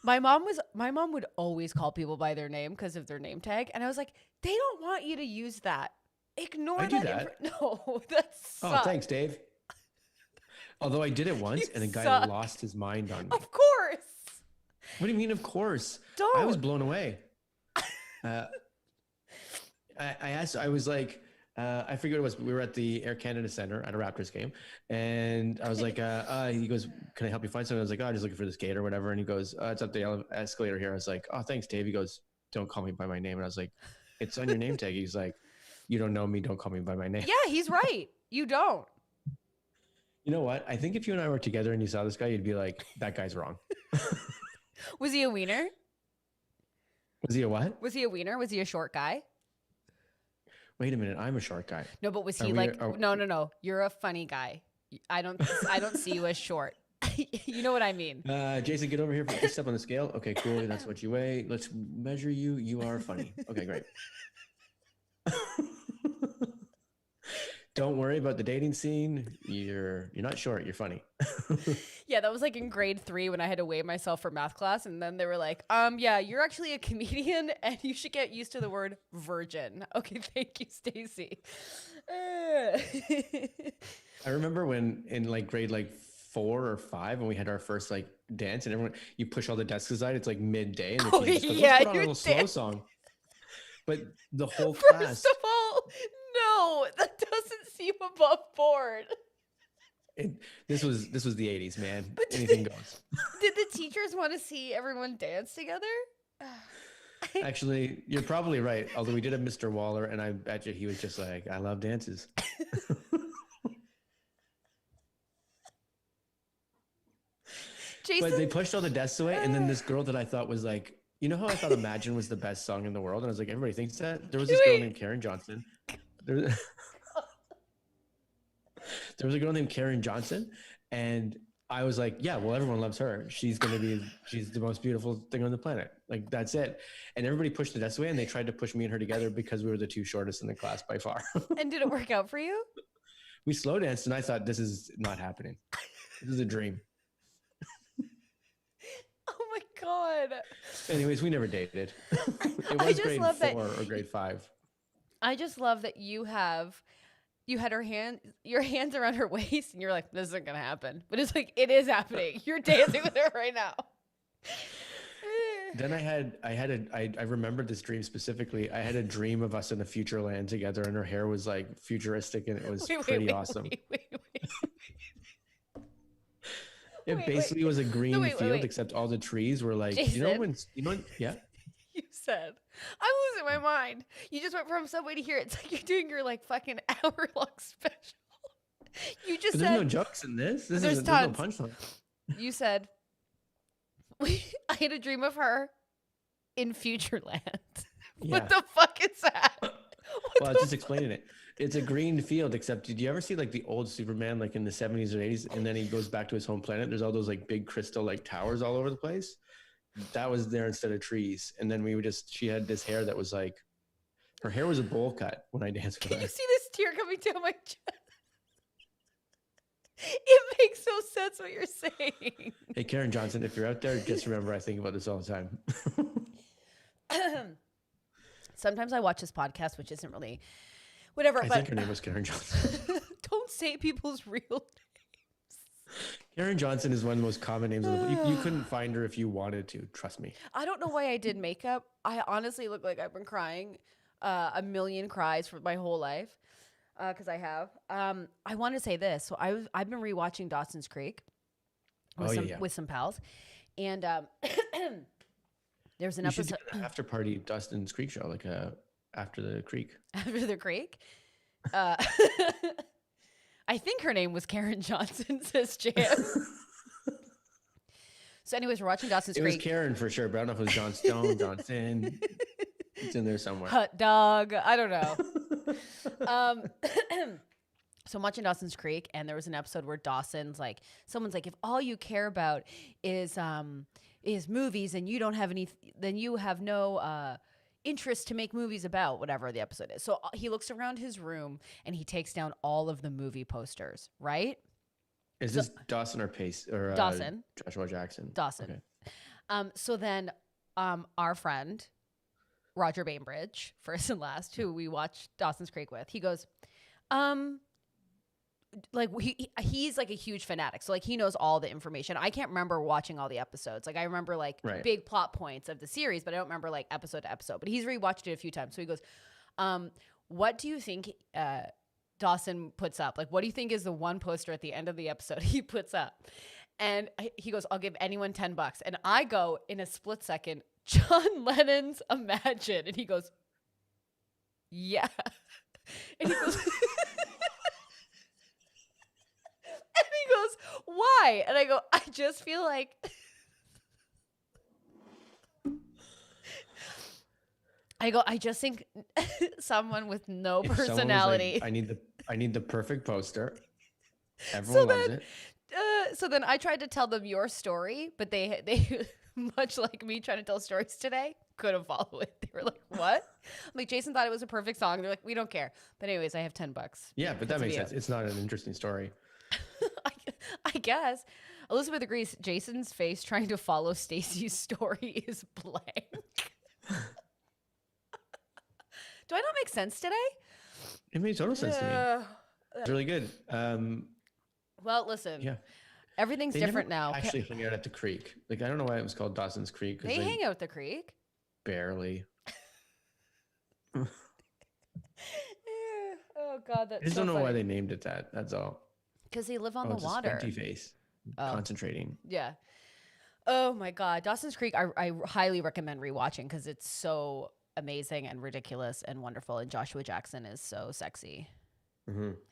My mom would always call people by their name because of their name tag, and I was like, they don't want you to use that. Ignore I do that. No, that's. Oh, thanks, Dave. Although I did it once, and a guy lost his mind on me. Of course. What do you mean? Of course. Don't. I was blown away. I asked. I was like. I forget what it was, but we were at the Air Canada Center at a Raptors game. And I was like, he goes, can I help you find something? I was like, oh, I'm just looking for this gate or whatever. And he goes, it's up the escalator here. I was like, oh, thanks, Dave. He goes, don't call me by my name. And I was like, it's on your name tag. He's like, you don't know me. Don't call me by my name. Yeah, he's right. You don't. You know what? I think if you and I were together and you saw this guy, you'd be like, that guy's wrong. Was he a wiener? Was he a what? Was he a wiener? Was he a short guy? Wait a minute, I'm a short guy. No, but was he no. You're a funny guy. I don't see you as short. You know what I mean? Jason, get over here. Please step on the scale. Okay, cool. That's what you weigh. Let's measure you. You are funny. Okay, great. Don't worry about the dating scene. You're not short. You're funny. Yeah, that was like in grade 3 when I had to weigh myself for math class, and then they were like, yeah, you're actually a comedian, and you should get used to the word virgin. Okay, thank you, Stacey. I remember when in like grade like 4 or 5, when we had our first like dance, and everyone you push all the desks aside. It's like midday, and the teacher goes, let's put on a little slow song. But the whole class. First of all, no, that doesn't seem above board. This was the 80s, man. But anything goes. Did the teachers want to see everyone dance together? Actually, you're probably right. Although we did have Mr. Waller, and I bet you he was just like, I love dances. Jason? But they pushed all the desks away, and then this girl that I thought was like, you know how I thought Imagine was the best song in the world? And I was like, everybody thinks that? There was this girl named Karen Johnson. There was a girl named Karen Johnson, and I was like, yeah, well, everyone loves her. She's the most beautiful thing on the planet. Like, that's it. And everybody pushed the desks away, and they tried to push me and her together because we were the 2 shortest in the class by far. And did it work out for you? We slow danced, and I thought, this is not happening. This is a dream. Oh my God. Anyways, we never dated. It was grade 4 or grade 5. I just love that you had your hands around her waist, and you're like, this isn't gonna happen. But it's like, it is happening. You're dancing with her right now. Then I remembered this dream specifically. I had a dream of us in a future land together, and her hair was like futuristic, and it was pretty awesome. It basically was a green field, except all the trees were like, Jason, yeah. You said, I'm losing my mind. You just went from Subway to here. It's like you're doing your like fucking hour-long special. You just said, there's no jokes in this. There's no punchline. You said, I had a dream of her in Futureland. Yeah. What the fuck is that? Well, I was just explaining it. It's a green field, except did you ever see like the old Superman, like in the 70s or 80s, and then he goes back to his home planet? There's all those like big crystal like towers all over the place. That was there instead of trees. And then she had this hair that was like, her hair was a bowl cut when I danced with her. Can you see this tear coming down my chest? It makes no sense what you're saying. Hey, Karen Johnson, if you're out there, just remember I think about this all the time. Sometimes I watch this podcast, which isn't really whatever. I think her name was Karen Johnson. Don't say people's real names. Karen Johnson is one of the most common names. You couldn't find her if you wanted to. Trust me. I don't know why I did makeup. I honestly look like I've been crying a million cries for my whole life because I have. I want to say this. So I've been rewatching Dawson's Creek with some pals, and there's an episode. You should do an after party Dawson's Creek show, like after the creek. After the creek. I think her name was Karen Johnson, says Jan. So anyways, we're watching Dawson's It was Creek. Karen for sure, but I don't know if it was John Stone, Johnson. It's in there somewhere. Hot dog. I don't know. So I'm watching Dawson's Creek, and there was an episode where Dawson's like, someone's like, if all you care about is movies, and you don't have any, then you have no interest to make movies about, whatever the episode is. So he looks around his room and he takes down all of the movie posters, right? Is this Dawson or Pace or Dawson? Joshua Jackson. Dawson. Okay. So then our friend Roger Bainbridge, first and last, who we watched Dawson's Creek with, he goes, like he's like a huge fanatic, so like he knows all the information. I can't remember watching all the episodes. Like I remember like big plot points of the series, but I don't remember like episode to episode. But he's rewatched it a few times, so he goes, what do you think Dawson puts up? Like, what do you think is the one poster at the end of the episode he puts up? And he goes, I'll give anyone $10. And I go, in a split second, John Lennon's Imagine. And he goes, yeah. And he goes, and he goes, why? And I go, I just feel like I just think someone with no personality. Like, I need the perfect poster. Everyone loves it. So then I tried to tell them your story, but they much like me trying to tell stories today, couldn't follow it. They were like, what? I'm like, Jason thought it was a perfect song. They're like, we don't care. But anyways, I have $10. Yeah, but that makes sense. It's not an interesting story. I guess. Elizabeth agrees. Jason's face trying to follow Stacey's story is blank. Do I not make sense today? It made total sense to me. It's really good. Well, listen. Yeah. Everything's different now. Actually hung out at the creek. Like, I don't know why it was called Dawson's Creek. They hang out at the creek. Barely. Oh God, that's I just so don't know funny. why they named it that. That's all. Because they live on the water. It's a squinty face. Concentrating. Yeah. Oh my God, Dawson's Creek. I highly recommend rewatching because it's so amazing and ridiculous and wonderful. And Joshua Jackson is so sexy,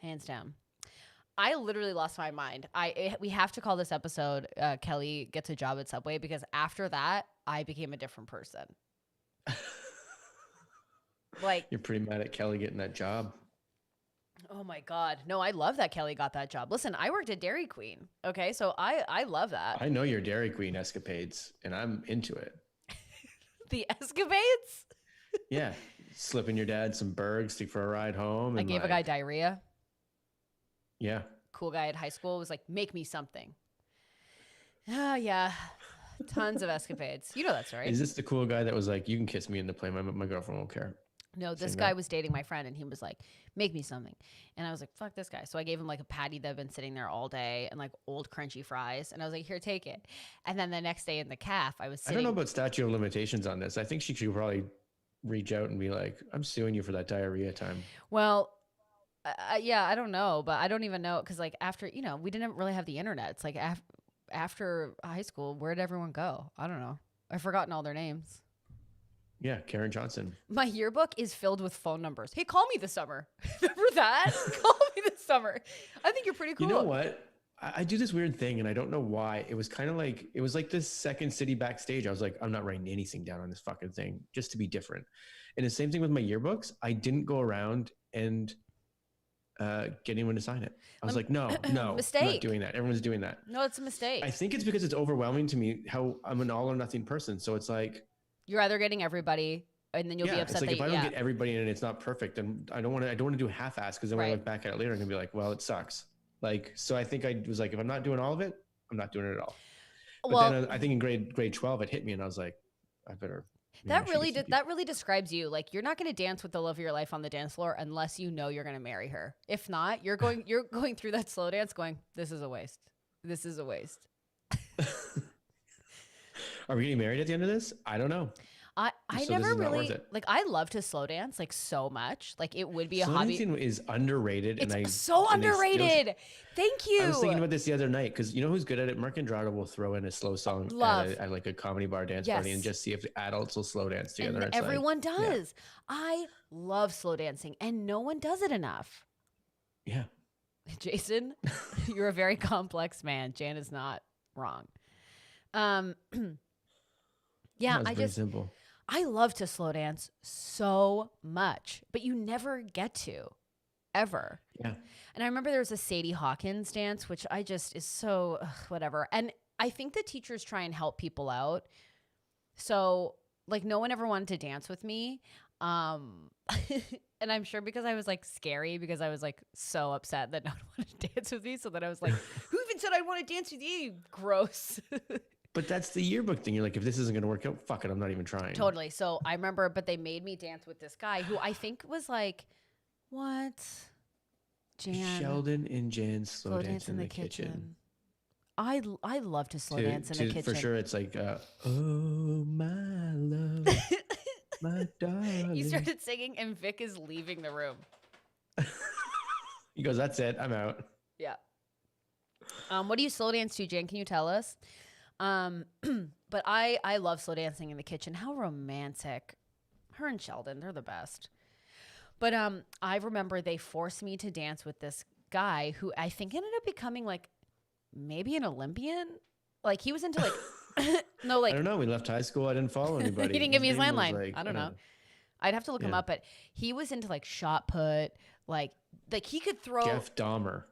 hands down. I literally lost my mind. We have to call this episode Kelly Gets a Job at Subway, because after that, I became a different person. Like, you're pretty mad at Kelly getting that job. Oh my God. No, I love that Kelly got that job. Listen, I worked at Dairy Queen. Okay. So I love that. I know your Dairy Queen escapades, and I'm into it. The escapades? Yeah. Slipping your dad some burgers for a ride home. I gave a guy diarrhea. Yeah. Cool guy at high school was like, make me something. Oh, yeah. Tons of escapades. You know that story. Is this the cool guy that was like, you can kiss me in the plane, my girlfriend won't care? No, this guy was dating my friend, and he was like, make me something. And I was like, fuck this guy. So I gave him like a patty that had been sitting there all day and like old crunchy fries. And I was like, here, take it. And then the next day in the calf, I was sitting. I don't know about statute of limitations on this. I think she should probably reach out and be like, I'm suing you for that diarrhea time. Well, yeah, I don't know, but I don't even know. Cause like after, we didn't really have the internet. It's like after high school, where'd everyone go? I don't know. I've forgotten all their names. Yeah, Karen Johnson. My yearbook is filled with phone numbers. Hey, call me this summer. Remember that? Call me this summer. I think you're pretty cool. You know what? I do this weird thing, and I don't know why. It was kind of like, it was like this Second City backstage. I was like, I'm not writing anything down on this fucking thing just to be different. And the same thing with my yearbooks. I didn't go around and get anyone to sign it. I was like, no, mistake. I'm not doing that. Everyone's doing that. No, it's a mistake. I think it's because it's overwhelming to me how I'm an all or nothing person. So it's like, you're either getting everybody, and then you'll be upset. It's like, if I don't get everybody in and it's not perfect, then I don't want to do a half-ass, because then when I look back at it later, I'm gonna be like, well, it sucks. Like, so I think I was like, if I'm not doing all of it, I'm not doing it at all. But then I think in grade 12, it hit me, and I was like, I better. That really describes you. Like, you're not going to dance with the love of your life on the dance floor unless you know you're going to marry her. If not, you're going through that slow dance going, this is a waste. This is a waste. Are we getting married at the end of this? I don't know. I never really, like, I love to slow dance like so much. Like, it would be a hobby. Slow dancing is underrated. It's so underrated. Thank you. I was thinking about this the other night, because you know who's good at it? Mark Andrade will throw in a slow song at like a comedy bar dance party and just see if the adults will slow dance together. And everyone does. Yeah. I love slow dancing, and no one does it enough. Yeah. Jason, you're a very complex man. Jan is not wrong. Um, yeah, That was pretty simple. I love to slow dance so much, but you never get to ever. Yeah. And I remember there was a Sadie Hawkins dance, which I just is so whatever. And I think the teachers try and help people out. So like no one ever wanted to dance with me. And I'm sure because I was like scary because I was like so upset that no one wanted to dance with me. So that I was like, who even said I want to dance with you? Gross. But that's the yearbook thing. You're like, if this isn't going to work out, fuck it. I'm not even trying. Totally. So I remember, but they made me dance with this guy who I think was like, what? Jan. Sheldon and Jan's slow dance in the kitchen. I love to slow dance in the kitchen. For sure. It's like, oh, my love, my darling. You started singing and Vic is leaving the room. He goes, that's it. I'm out. Yeah. What do you slow dance to, Jan? Can you tell us? But I love slow dancing in the kitchen. How romantic. Her and Sheldon, they're the best. But I remember they forced me to dance with this guy who I think ended up becoming like maybe an Olympian. Like he was into like no, like I don't know. We left high school. I didn't follow anybody. He didn't give me his name was landline. like, I don't know. I'd have to look him up, but he was into like shot put, like he could throw Jeff Dahmer.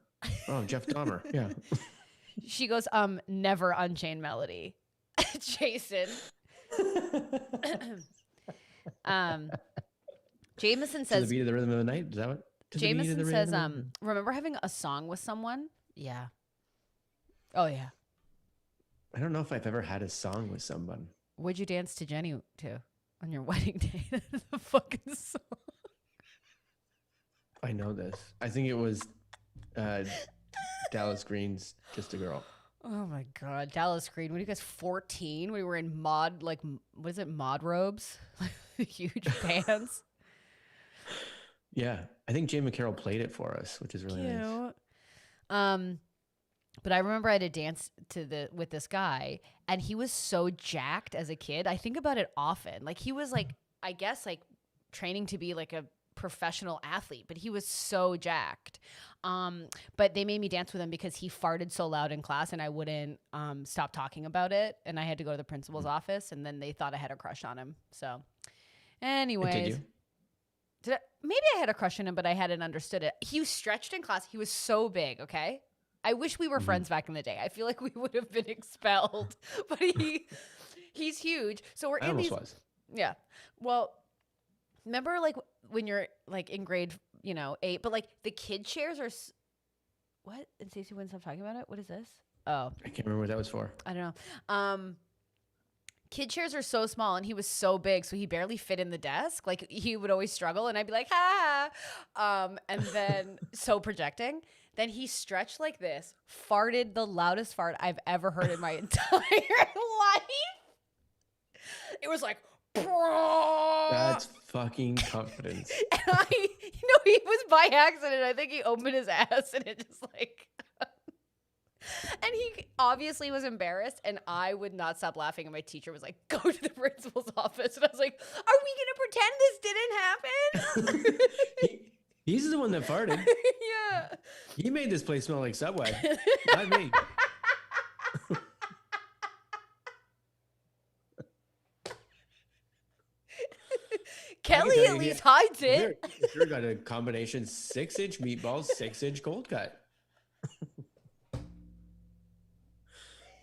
Oh, Jeff Dahmer. Yeah. She goes, never Unchained Melody. Jason. Jameson says, to the beat of the rhythm of the night. Is that what? Jameson says, remember having a song with someone? Yeah. Oh yeah. I don't know if I've ever had a song with someone. What'd you dance to Jenny to on your wedding day? The fucking song. I know this. I think it was Dallas Green's Just a Girl. Oh my God. Dallas Green. When are you guys 14? We were in mod, like, what is it? Mod robes? Huge pants. Yeah. I think Jay McCarroll played it for us, which is really nice. But I remember I had to dance with this guy and he was so jacked as a kid. I think about it often. Like he was like, I guess like training to be like a professional athlete, but he was so jacked. But they made me dance with him because he farted so loud in class and I wouldn't stop talking about it. And I had to go to the principal's office and then they thought I had a crush on him. So anyways, maybe I had a crush on him, but I hadn't understood it. He was stretched in class. He was so big. Okay. I wish we were friends back in the day. I feel like we would have been expelled, but he's huge. So we're in these. Yeah. Well, remember like when you're like in grade, 8, but like the kid chairs are what? And Stacey wouldn't stop talking about it. What is this? Oh, I can't remember what that was for. I don't know. Kid chairs are so small and he was so big, so he barely fit in the desk. Like he would always struggle and I'd be like, ha. And then so projecting. Then he stretched like this, farted the loudest fart I've ever heard in my entire life. It was like, that's fucking confidence. And he was by accident. I think he opened his ass and it just like, and he obviously was embarrassed and I would not stop laughing. And my teacher was like, go to the principal's office. And I was like, are we going to pretend this didn't happen? He's the one that farted. Yeah. He made this place smell like Subway. Not me. Kelly at least hides it. Sure got a combination 6-inch meatballs, 6-inch cold cut.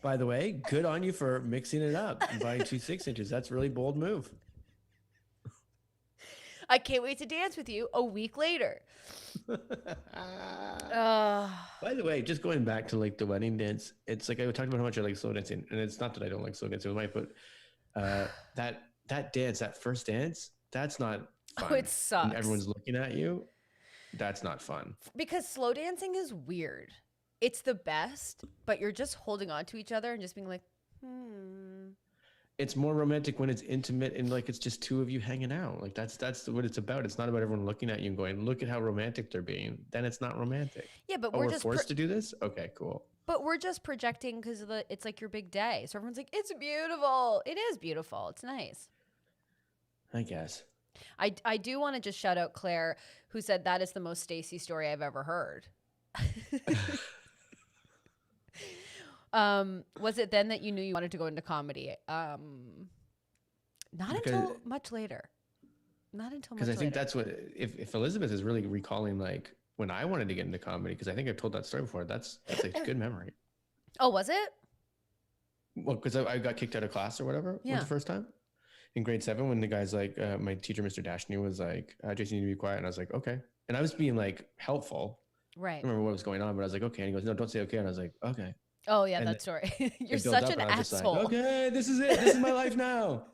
By the way, good on you for mixing it up and buying 2 6-inches. That's a really bold move. I can't wait to dance with you a week later. By the way, just going back to like the wedding dance, it's like I talked about how much I like slow dancing, and it's not that I don't like slow dancing with my foot. That dance, that first dance, that's not fun. Oh, it sucks. And everyone's looking at you. That's not fun. Because slow dancing is weird. It's the best, but you're just holding on to each other and just being like, It's more romantic when it's intimate and like it's just two of you hanging out. Like that's what it's about. It's not about everyone looking at you and going, look at how romantic they're being. Then it's not romantic. Yeah, but we're just forced to do this? Okay, cool. But we're just projecting because it's like your big day. So everyone's like, it's beautiful. It is beautiful. It's nice. I guess. I do want to just shout out Claire, who said that is the most Stacey story I've ever heard. Was it then that you knew you wanted to go into comedy? Not until much later. Not until much later. Because I think that's what, if Elizabeth is really recalling like when I wanted to get into comedy, because I think I've told that story before, that's a good memory. Oh, was it? Well, because I got kicked out of class or whatever the first time in grade 7 when the guy's like, my teacher, Mr. Dashney, was like, Jason, you need to be quiet. And I was like, okay. And I was being like helpful. Right. I don't remember what was going on, but I was like, okay. And he goes, no, don't say okay. And I was like, okay. Oh, yeah, that story. You're such an asshole. Like, okay, this is it. This is my life now.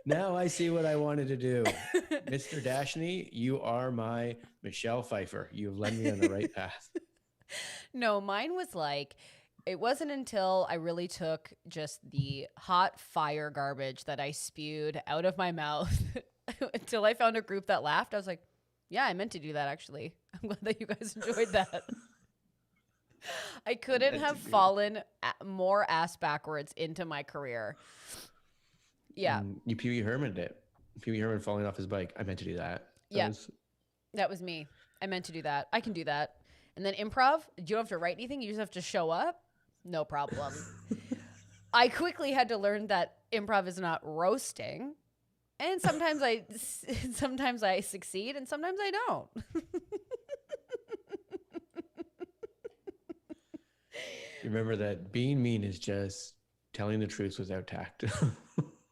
Now I see what I wanted to do. Mr. Dashney, you are my Michelle Pfeiffer. You've led me on the right path. No, mine was like, it wasn't until I really took just the hot fire garbage that I spewed out of my mouth until I found a group that laughed. I was like, yeah, I meant to do that, actually. I'm glad that you guys enjoyed that. I couldn't have fallen more ass backwards into my career. Yeah. You Pee Wee Herman did. Pee Wee Herman falling off his bike. I meant to do that. That was me. I meant to do that. I can do that. And then improv, you don't have to write anything. You just have to show up. No problem. I quickly had to learn that improv is not roasting. And sometimes I succeed and sometimes I don't. Remember that being mean is just telling the truth without tact.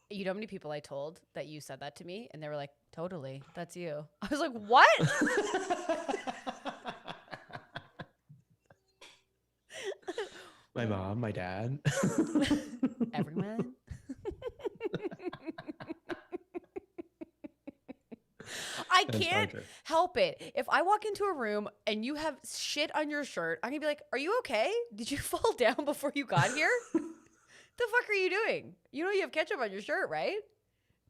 You know how many people I told that you said that to me? And they were like, totally, that's you. I was like, what? My mom, my dad. Everyone. I can't help it. If I walk into a room and you have shit on your shirt, I'm going to be like, are you okay? Did you fall down before you got here? The fuck are you doing? You know you have ketchup on your shirt, right?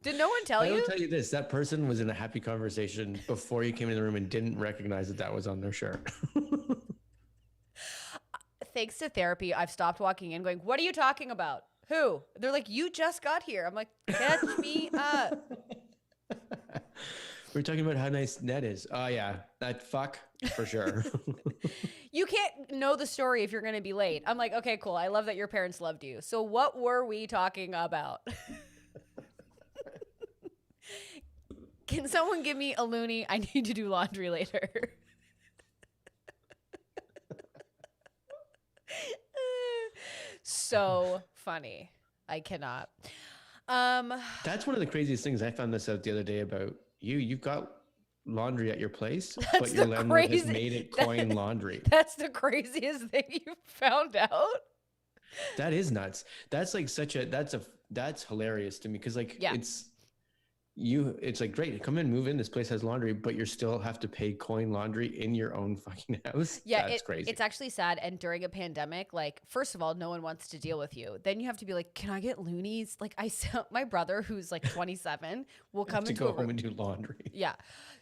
Did no one tell you? I will tell you this. That person was in a happy conversation before you came in the room and didn't recognize that was on their shirt. Thanks to therapy, I've stopped walking in going, what are you talking about? Who? They're like, you just got here. I'm like, catch me up. We're talking about how nice Ned is. Oh, yeah. That fuck, for sure. You can't know the story if you're going to be late. I'm like, okay, cool. I love that your parents loved you. So what were we talking about? Can someone give me a loonie? I need to do laundry later. So funny. I cannot. That's one of the craziest things. I found this out the other day about you. You've got laundry at your place, but your landlord has made it coin laundry. That's the craziest thing you found out. That is nuts. That's like that's hilarious to me because like it's like great, come in, move in, this place has laundry, but you still have to pay coin laundry in your own fucking house. Yeah, that's crazy. It's actually sad. And during a pandemic, like, first of all, no one wants to deal with you. Then you have to be like, can I get loonies? Like, my brother who's like 27 will come into go home and do laundry. Yeah.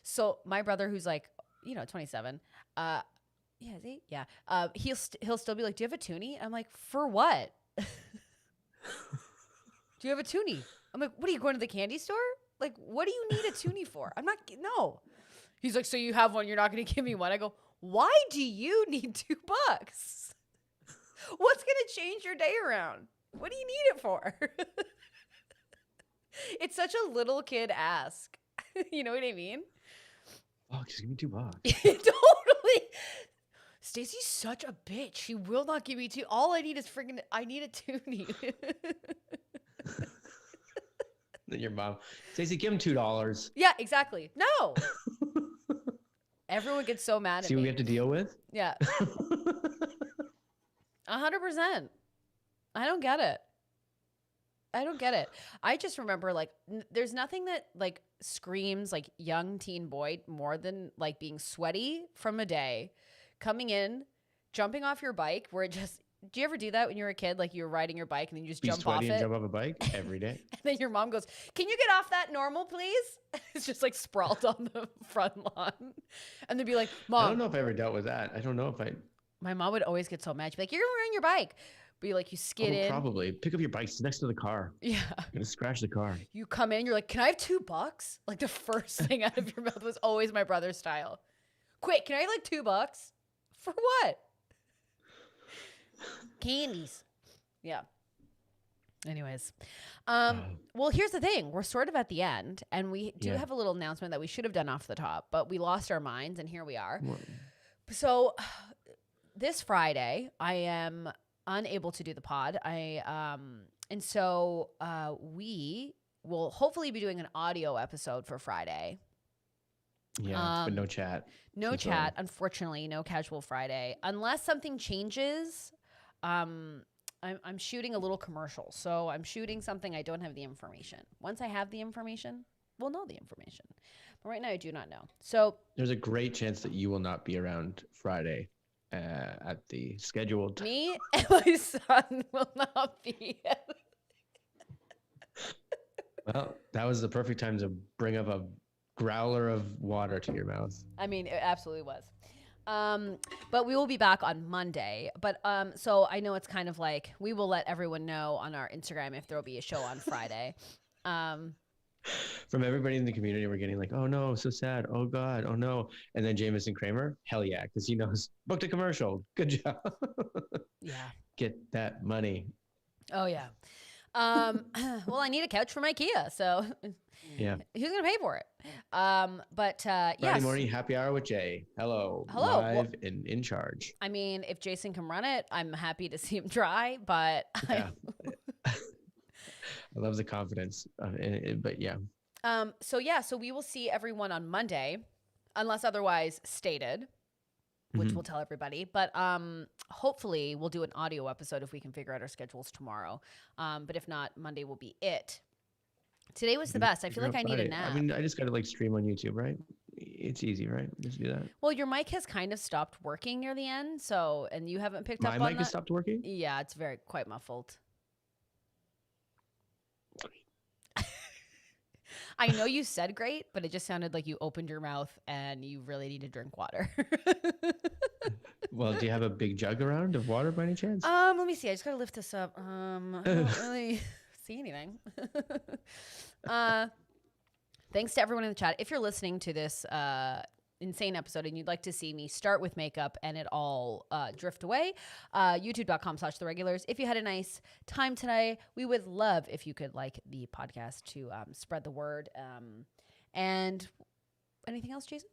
So my brother who's like, 27, yeah, is he? Yeah. He'll still be like, do you have a toonie? I'm like, for what? Do you have a toonie? I'm like, what, are you going to the candy store? Like, what do you need a toonie for? No. He's like, so you have one, you're not going to give me one. I go, why do you need $2? What's going to change your day around? What do you need it for? It's such a little kid ask. You know what I mean? Oh, just give me $2. Totally. Stacey's such a bitch. She will not give me two. All I need is I need a toonie. Then your mom, Stacey, give him $2. Yeah, exactly. No. Everyone gets so mad at me. See what we have to deal with? Yeah. 100%. I don't get it. I just remember like there's nothing that like screams like young teen boy more than like being sweaty from a day, coming in, jumping off your bike where it just, do you ever do that when you were a kid? Like you were riding your bike and then you just jump off it? And jump off a bike every day. And then your mom goes, can you get off that normal, please? It's just like sprawled on the front lawn. And they'd be like, Mom. I don't know if I ever dealt with that. I don't know if I. My mom would always get so mad. She'd be like, you're wearing your bike. But like, you skid in. Probably. Pick up your bike. It's next to the car. Yeah. You're going to scratch the car. You come in, you're like, can I have $2? Like the first thing out of your mouth was always my brother's style. Quick, can I have like $2? For what? Candies. Yeah. Anyways, well, here's the thing. We're sort of at the end, and we do have a little announcement that we should have done off the top, but we lost our minds, and here we are. So this Friday, I am unable to do the pod. And so we will hopefully be doing an audio episode for Friday. Yeah, but no chat. No chat, unfortunately. No casual Friday. Unless something changes, I'm shooting a little commercial. So I'm shooting something. I don't have the information. Once I have the information, we'll know the information. But right now, I do not know. So there's a great chance that you will not be around Friday at the scheduled. Me and my son will not be. Well, that was the perfect time to bring up a growler of water to your mouth. I mean, it absolutely was. But we will be back on Monday. But so I know it's kind of like we will let everyone know on our Instagram if there will be a show on Friday. From everybody in the community, we're getting like, oh no, so sad. Oh God, oh no. And then Jameson Kramer, hell yeah, because he knows booked a commercial. Good job. Yeah. Get that money. Oh yeah. Well, I need a couch from IKEA, so yeah, who's gonna pay for it? But Friday morning happy hour with Jay. Hello, live and in charge. I mean, if Jason can run it, I'm happy to see him try. But yeah. I love the confidence, but yeah. So we will see everyone on Monday, unless otherwise stated, which we'll tell everybody. But hopefully we'll do an audio episode if we can figure out our schedules tomorrow. But if not, Monday will be it. Today was the best. I feel like I need a nap. I mean, I just got to like stream on YouTube, right? It's easy, right? Just do that. Well, your mic has kind of stopped working near the end, and you haven't picked up on that. My mic has stopped working? Yeah, it's quite muffled. I know you said great, but it just sounded like you opened your mouth and you really need to drink water. Well, do you have a big jug around of water by any chance? Let me see. I just gotta lift this up. I don't really see anything. Thanks to everyone in the chat. If you're listening to this insane episode and you'd like to see me start with makeup and it all drift away, youtube.com/theregulars. If you had a nice time today, we would love if you could like the podcast to spread the word. And anything else, Jason?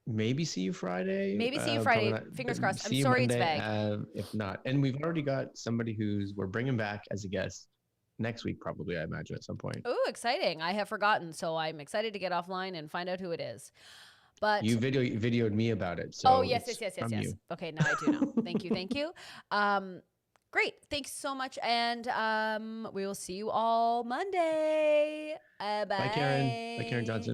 Maybe see you Friday. Fingers crossed. I'm sorry Monday, it's vague. If not. And we've already got somebody we're bringing back as a guest next week, probably, I imagine, at some point. Ooh, exciting. I have forgotten, so I'm excited to get offline and find out who it is. But you videoed me about it. So yes. Okay, now I do know. Thank you. Great. Thanks so much. And we will see you all Monday. Bye. Bye, Karen. Bye, Karen Johnson.